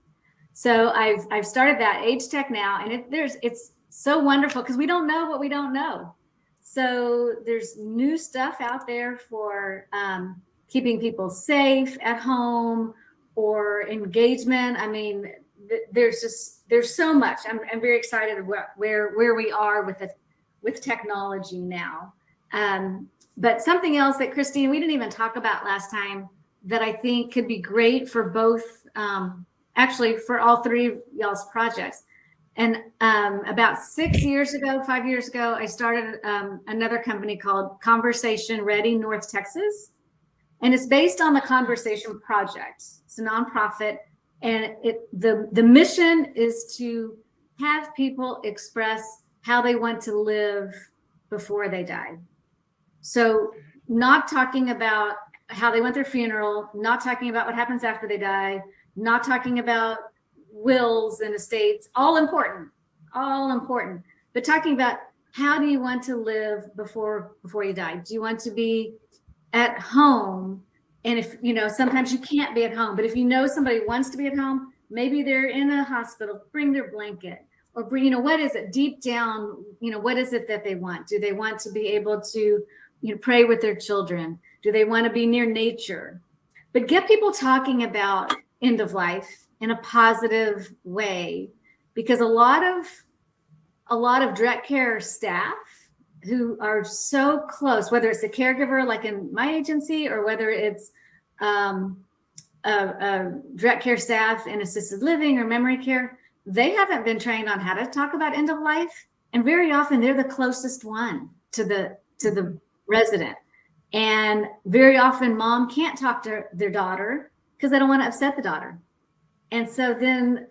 So I've started that Age Tech Now, and it's so wonderful, because we don't know what we don't know. So there's new stuff out there for keeping people safe at home, or engagement. I mean, there's so much. I'm very excited about where we are with technology now. But something else that, Christine, we didn't even talk about last time, that I think could be great for both, actually for all 3 of y'all's projects. And about 5 years ago, I started another company called Conversation Ready North Texas. And it's based on the Conversation Project. It's a nonprofit, and the mission is to have people express how they want to live before they die. So not talking about how they went their funeral, not talking about what happens after they die, not talking about wills and estates, all important, but talking about how do you want to live before you die? Do you want to be at home? And if, sometimes you can't be at home, but if you know somebody wants to be at home, maybe they're in a hospital, bring their blanket, or bring, what is it deep down, what is it that they want? Do they want to be able to, pray with their children? Do they want to be near nature? But get people talking about end of life in a positive way, because a lot of direct care staff who are so close, whether it's a caregiver like in my agency, or whether it's direct care staff in assisted living or memory care, they haven't been trained on how to talk about end of life. And very often they're the closest one to the resident. And very often mom can't talk to their daughter because they don't want to upset the daughter. And so then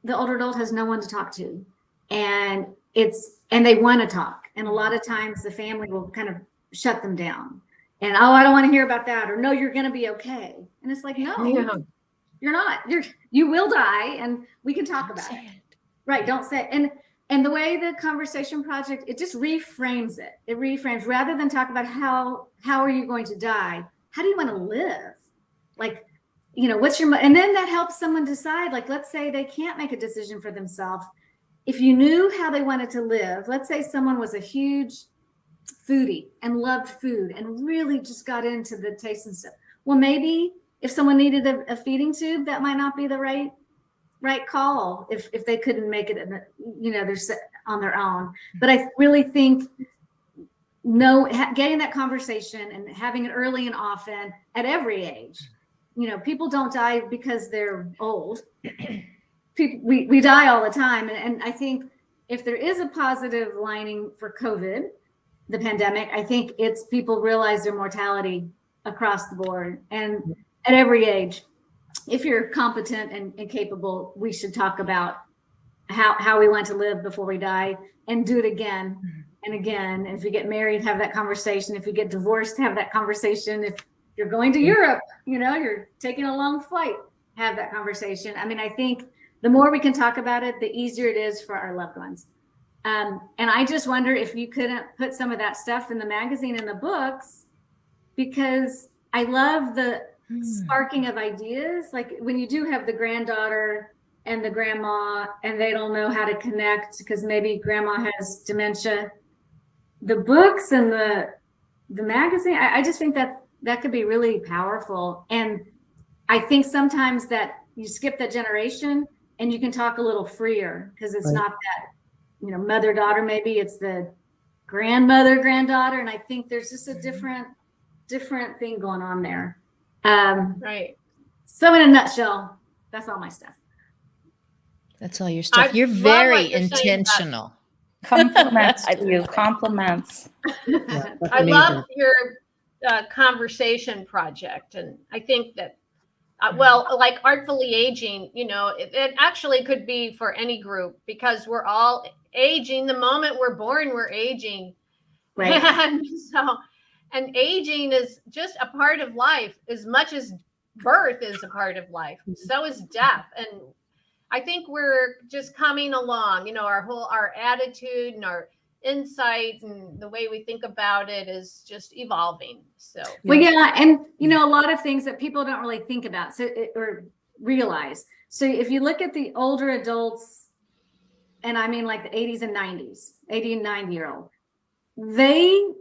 the older adult has no one to talk to. And they want to talk. And a lot of times the family will kind of shut them down. And, oh, I don't want to hear about that. Or, no, you're going to be okay. And it's like, no, you're not. You will die, and we can talk about it. Right. Don't say it. And the way the Conversation Project, it just reframes it. It reframes, rather than talk about how are you going to die? How do you want to live? Like, what's your, and then that helps someone decide, like, let's say they can't make a decision for themselves. If you knew how they wanted to live, let's say someone was a huge foodie and loved food and really just got into the taste and stuff. Well, maybe if someone needed a feeding tube, that might not be the right call if they couldn't make it, they're on their own. But I really think getting that conversation and having it early and often at every age. People don't die because they're old. We die all the time. And I think if there is a positive lining for COVID, the pandemic, I think it's people realize their mortality across the board and at every age. If you're competent and capable, we should talk about how we want to live before we die, and do it again and again. And if you get married, have that conversation. If you get divorced, have that conversation. If you're going to Europe, you're taking a long flight, have that conversation. I mean, I think the more we can talk about it, the easier it is for our loved ones. And I just wonder if you couldn't put some of that stuff in the magazine and the books, because I love the sparking of ideas. Like when you do have the granddaughter and the grandma and they don't know how to connect because maybe grandma has dementia, the books and the magazine, I just think that could be really powerful. And I think sometimes that you skip that generation and you can talk a little freer, because it's not that, mother-daughter, maybe it's the grandmother-granddaughter. And I think there's just a different thing going on there. Right. So in a nutshell, that's all my stuff. That's all your stuff. I You're love very what you're saying, intentional. Compliments to you. Compliments. Yeah, that's I amazing. love your Conversation Project. And I think that, like Artfully Aging, it actually could be for any group, because we're all aging. The moment we're born, we're aging. Right. And aging is just a part of life as much as birth is a part of life. So is death. And I think we're just coming along, our attitude and our insight and the way we think about it is just evolving. So, well, yeah. And, a lot of things that people don't really think about or realize. So if you look at the older adults, and I mean like the 80s and 90s, 80 and 90-year-old, they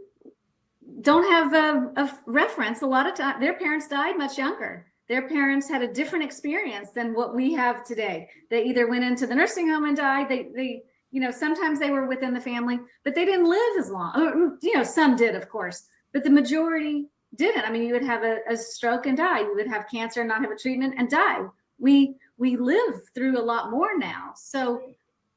don't have a reference. A lot of time their parents died much younger. Their parents had a different experience than what we have today. They either went into the nursing home and died. They sometimes they were within the family, but they didn't live as long. Some did, of course, but the majority didn't. I mean, you would have a stroke and die. You would have cancer and not have a treatment and die. We live through a lot more now. So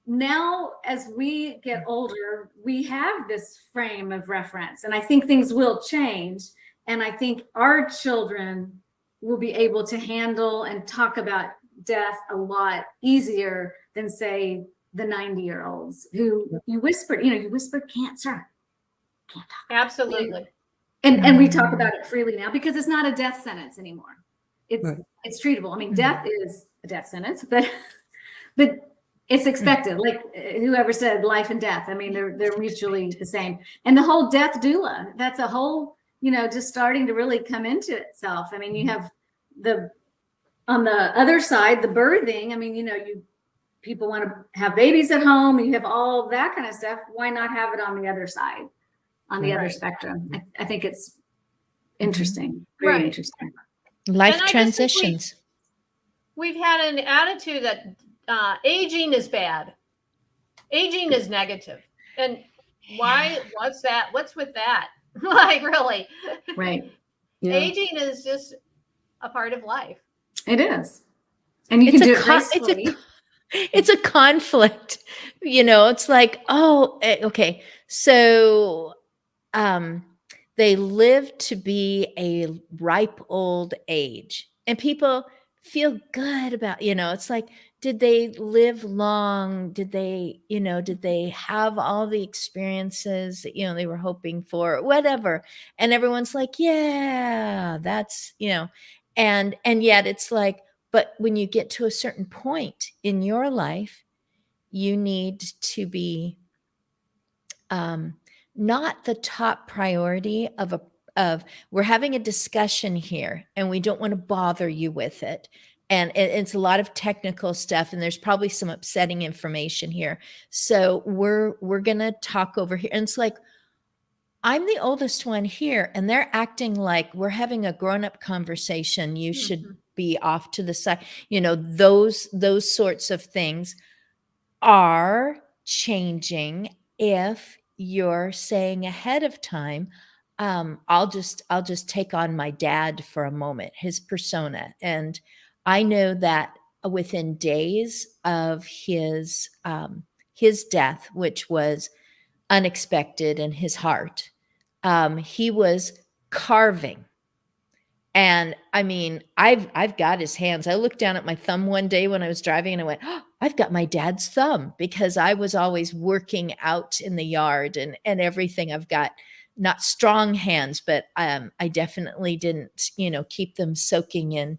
now, as we get older, we have this frame of reference, and I think things will change. And I think our children will be able to handle and talk about death a lot easier than, say, the 90-year-olds who you whispered cancer. Can't talk. Absolutely. And we talk about it freely now because it's not a death sentence anymore. It's Right. it's treatable. I mean, death is a death sentence, but it's expected. Like whoever said life and death. I mean, they're mutually the same. And the whole death doula, that's a whole, just starting to really come into itself. I mean, you have on the other side, the birthing. I mean, people want to have babies at home, and you have all that kind of stuff. Why not have it on the other side, on the other spectrum? I think it's interesting, very interesting. Life And I just think transitions. We've had an attitude that aging is bad. Aging is negative. And why? What's that? What's with that? Like, really? Right. Yeah. Aging is just a part of life. It is. And you can do it gracefully. It's a conflict. It's like, okay. So they live to be a ripe old age. And people feel good about, it's like, did they live long? Did they have all the experiences that, they were hoping for, whatever. And everyone's like, yeah, that's, and yet it's like, but when you get to a certain point in your life, you need to be not the top priority of we're having a discussion here and we don't want to bother you with it. And it's a lot of technical stuff, and there's probably some upsetting information here. So we're going to talk over here. And it's like, I'm the oldest one here, and they're acting like we're having a grown-up conversation. You should be off to the side. Those sorts of things are changing if you're saying ahead of time, I'll just take on my dad for a moment, his persona. And I know that within days of his death, which was unexpected in his heart, he was carving. And I mean, I've got his hands. I looked down at my thumb one day when I was driving, and I went, oh, I've got my dad's thumb, because I was always working out in the yard and everything. I've got not strong hands, but I definitely didn't, keep them soaking in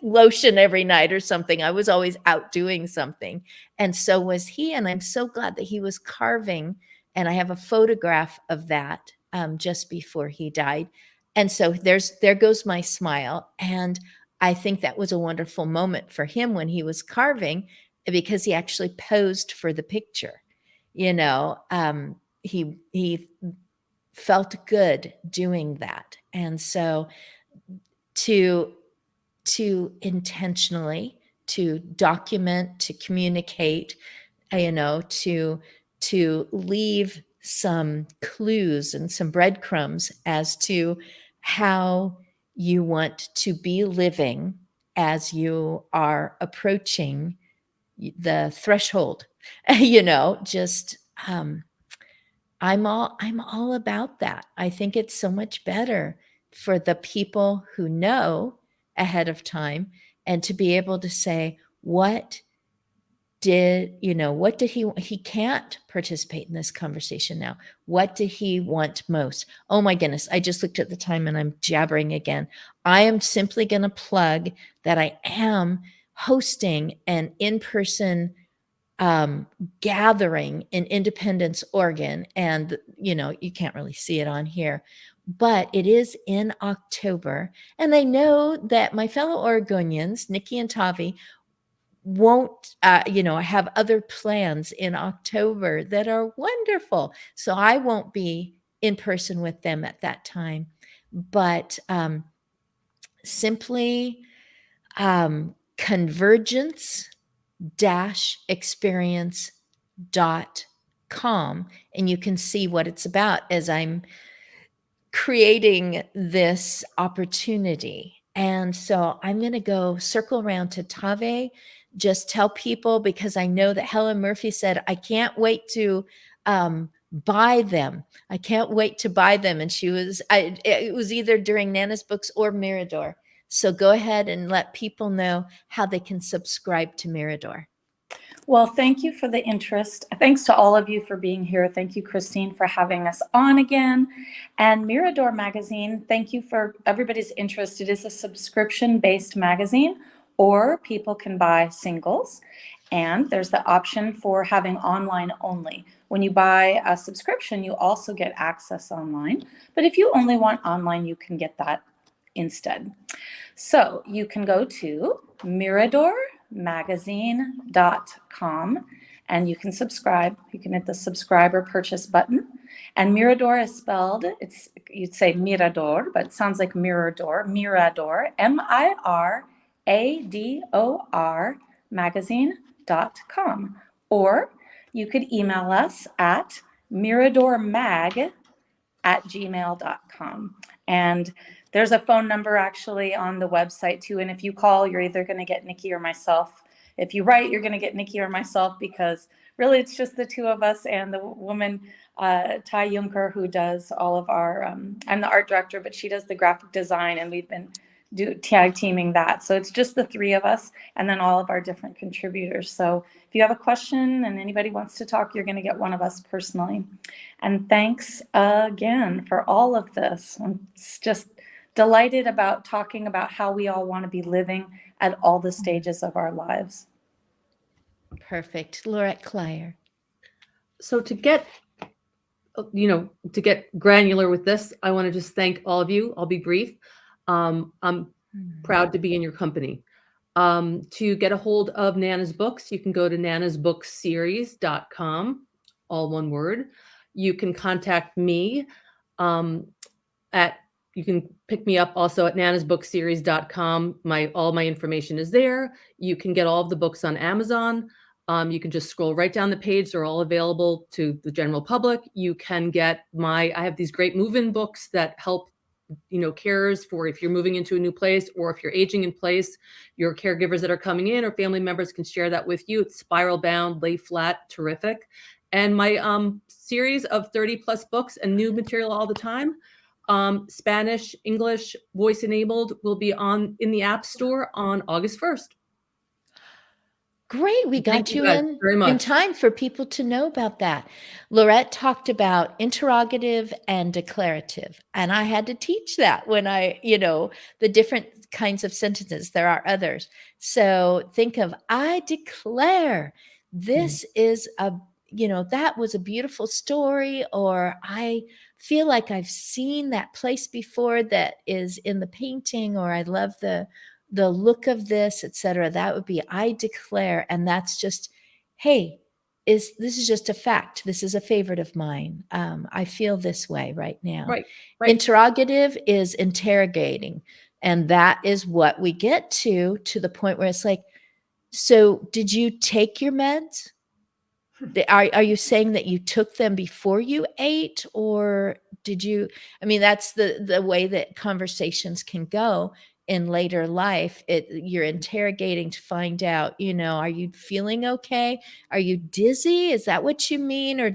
lotion every night or something. I was always out doing something. And so was he. And I'm so glad that he was carving. And I have a photograph of that just before he died. And so there goes my smile. And I think that was a wonderful moment for him when he was carving, because he actually posed for the picture. He felt good doing that. And so to intentionally, to document, to communicate, to leave some clues and some breadcrumbs as to how you want to be living as you are approaching the threshold. Just I'm all about that. I think it's so much better for the people who know ahead of time, and to be able to say, what did he can't participate in this conversation now. What did he want most? Oh my goodness. I just looked at the time and I'm jabbering again. I am simply going to plug that I am hosting an in-person gathering in Independence, Oregon. And, you can't really see it on here, but it is in October. And I know that my fellow Oregonians, Nikki and Tavi, won't, have other plans in October that are wonderful. So I won't be in person with them at that time, but simply convergence-experience.com. And you can see what it's about as I'm creating this opportunity. And so I'm going to go circle around to Tave, just tell people, because I know that Helen Murphy said, I can't wait to buy them. I can't wait to buy them. And it was either during Nana's Books or Mirador. So go ahead and let people know how they can subscribe to Mirador. Well, thank you for the interest. Thanks to all of you for being here. Thank you, Christine, for having us on again. And Mirador Magazine, thank you for everybody's interest. It is a subscription-based magazine, or people can buy singles. And there's the option for having online only. When you buy a subscription, you also get access online. But if you only want online, you can get that instead. So you can go to miradormagazine.com and you can subscribe. You can hit the subscribe or purchase button. And Mirador is spelled, you'd say Mirador, but it sounds like Mirador. Mirador, Mirador magazine.com. Or you could email us at miradormag@gmail.com. And there's a phone number actually on the website too. And if you call, you're either going to get Nikki or myself. If you write, you're going to get Nikki or myself, because really it's just the two of us and the woman, Ty Juncker, who does all of our, I'm the art director, but she does the graphic design, and we've been tag teaming that. So it's just the three of us and then all of our different contributors. So if you have a question and anybody wants to talk, you're going to get one of us personally. And thanks again for all of this. I'm just delighted about talking about how we all want to be living at all the stages of our lives. Perfect. Laurette Clyer. So to get granular with this, I want to just thank all of you. I'll be brief. I'm proud to be in your company. To get a hold of Nana's Books, you can go to nanasbookseries.com, all one word. You can contact me you can pick me up also at nanasbookseries.com. All my information is there. You can get all of the books on Amazon. You can just scroll right down the page. They're all available to the general public. You can get I have these great move-in books that help, carers for if you're moving into a new place, or if you're aging in place, your caregivers that are coming in or family members can share that with you. It's spiral bound, lay flat, terrific. And my series of 30 plus books and new material all the time, Spanish, English, voice enabled, will be in the App Store on August 1st. Great. We got you in time for people to know about that. Laurette talked about interrogative and declarative. And I had to teach that when the different kinds of sentences. There are others. So think of, I declare this is that was a beautiful story, or I feel like I've seen that place before that is in the painting, or I love the look of this, etc. That would be, I declare. And that's just, hey, this is just a fact. This is a favorite of mine. I feel this way right now. Right. Interrogative is interrogating. And that is what we get to the point where it's like, so did you take your meds? Are you saying that you took them before you ate, or did you? I mean, that's the way that conversations can go in later life. You're interrogating to find out, are you feeling okay? Are you dizzy? Is that what you mean? Or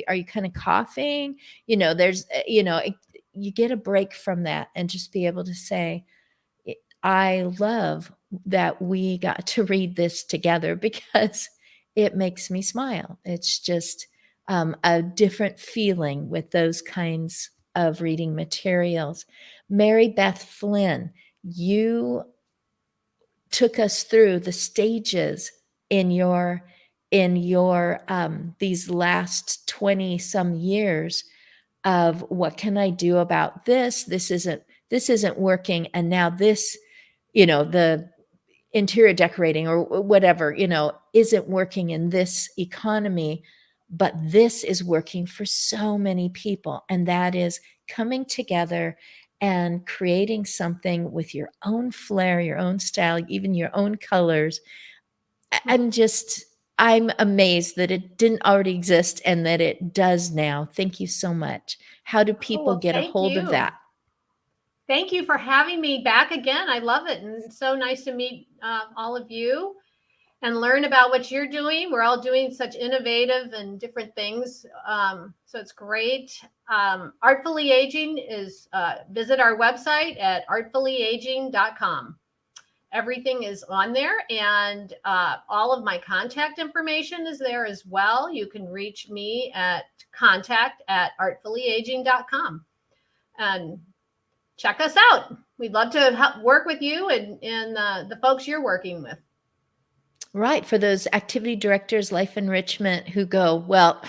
are you kind of coughing? There's, you get a break from that and just be able to say, I love that we got to read this together, because it makes me smile. It's just a different feeling with those kinds of reading materials. Mary Beth Flynn, you took us through the stages in your these last 20 some years of, what can I do about this? This isn't working. And now this, the interior decorating or whatever, isn't working in this economy, but this is working for so many people. And that is coming together and creating something with your own flair, your own style, even your own colors. I'm amazed that it didn't already exist and that it does now. Thank you so much. How do people get a hold of that? Thank you for having me back again. I love it. And it's so nice to meet all of you. and learn about what you're doing. We're all doing such innovative and different things. So it's great. Artfully Aging is, visit our website at artfullyaging.com. Everything is on there, and all of my contact information is there as well. You can reach me at contact@artfullyaging.com and check us out. We'd love to work with you and the folks you're working with. Right. For those activity directors, life enrichment who go, well,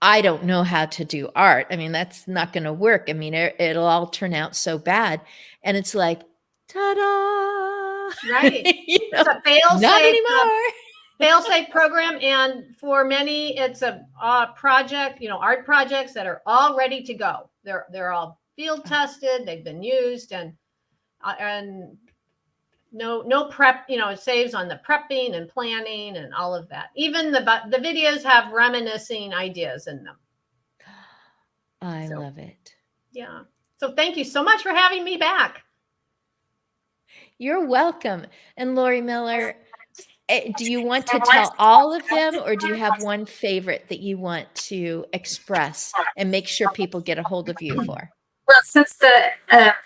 I don't know how to do art. I mean, that's not going to work. I mean, it'll all turn out so bad. And it's like, ta-da. Right. It's a not anymore. fail-safe program. And for many, it's a project, art projects that are all ready to go. They're all field tested. They've been used, and no prep, it saves on the prepping and planning and all of that. Even the videos have reminiscing ideas in them. I love it. Yeah. So thank you so much for having me back. You're welcome. And Lori Miller, do you want to tell all of them, or do you have one favorite that you want to express and make sure people get a hold of you for? Well, since the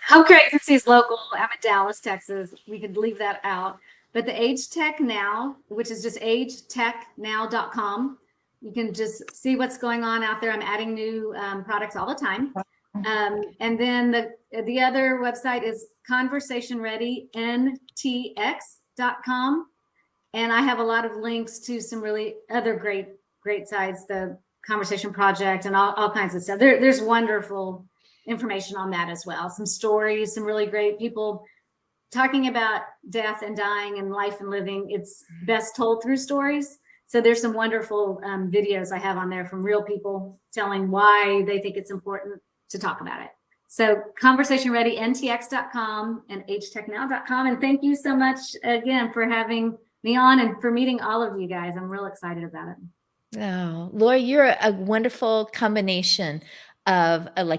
home care agency is local, I'm in Dallas, Texas, we could leave that out. But the Age Tech Now, which is just agetechnow.com, you can just see what's going on out there. I'm adding new products all the time. And then the other website is conversationreadynTX.com. And I have a lot of links to some really other great sites, the Conversation Project and all kinds of stuff. There's wonderful information on that as well. Some stories, some really great people talking about death and dying and life and living. It's best told through stories. So there's some wonderful videos I have on there from real people telling why they think it's important to talk about it. So conversationreadynTX.com and agetechnow.com. And thank you so much again for having me on and for meeting all of you guys. I'm real excited about it. Oh, Lori, you're a wonderful combination of a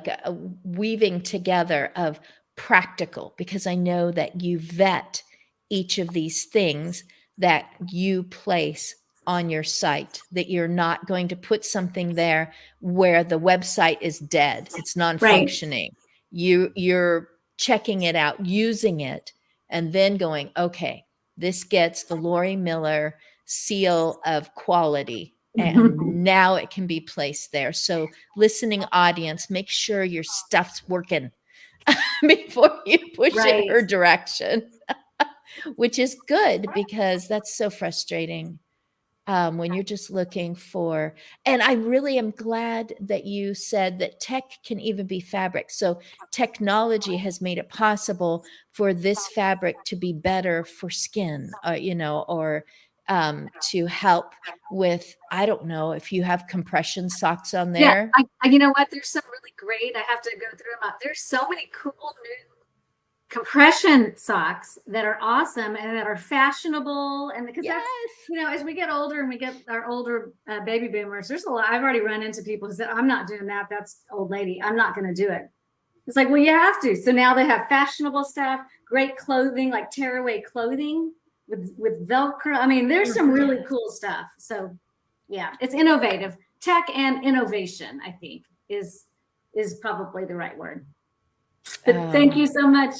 weaving together of practical, because I know that you vet each of these things that you place on your site, that you're not going to put something there where the website is dead, it's non-functioning. Right. You're checking it out, using it, and then going, okay, this gets the Lori Miller seal of quality. And now it can be placed there. So listening audience, make sure your stuff's working before you push it her direction, which is good, because that's so frustrating when you're just looking for. And I really am glad that you said that tech can even be fabric. So technology has made it possible for this fabric to be better for skin, or to help with, I don't know if you have compression socks on there. Yeah, you know what? There's some really great, I have to go through them. There's so many cool new compression socks that are awesome and that are fashionable. And because that's, as we get older and we get our older baby boomers, there's a lot. I've already run into people who said, I'm not doing that. That's old lady. I'm not going to do it. It's like, well, you have to. So now they have fashionable stuff, great clothing, like tearaway clothing with Velcro. I mean, there's some really cool stuff. So yeah, it's innovative. Tech and innovation, I think, is probably the right word. But thank you so much.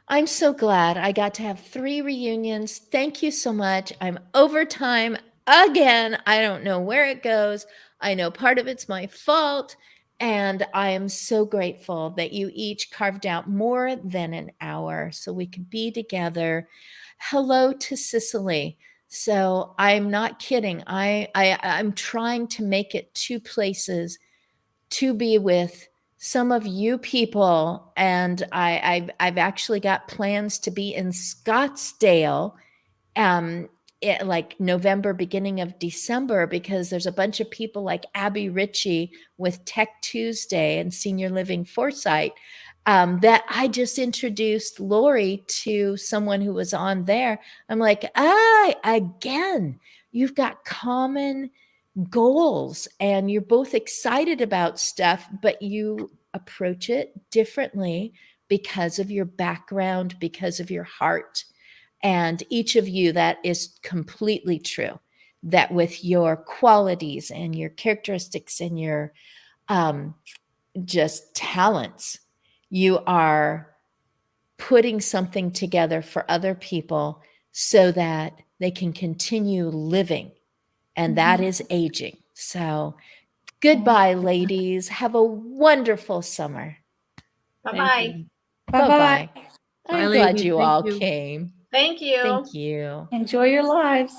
I'm so glad I got to have 3 reunions. Thank you so much. I'm over time again. I don't know where it goes. I know part of it's my fault. And I am so grateful that you each carved out more than an hour so we could be together. Hello to Sicily. So I'm not kidding. I'm trying to make it 2 places to be with some of you people. And I've actually got plans to be in Scottsdale like November, beginning of December, because there's a bunch of people like Abby Ritchie with Tech Tuesday and Senior Living Foresight that I just introduced Lori to someone who was on there. I'm like, again, you've got common goals and you're both excited about stuff, but you approach it differently because of your background, because of your heart. And each of you, that is completely true, that with your qualities and your characteristics and your just talents, you are putting something together for other people so that they can continue living. And that is aging. So goodbye, ladies. Have a wonderful summer. Bye Thank bye. you. Bye-bye. Bye, I'm glad ladies. you Thank all you. came. Thank you. Thank you. Enjoy your lives.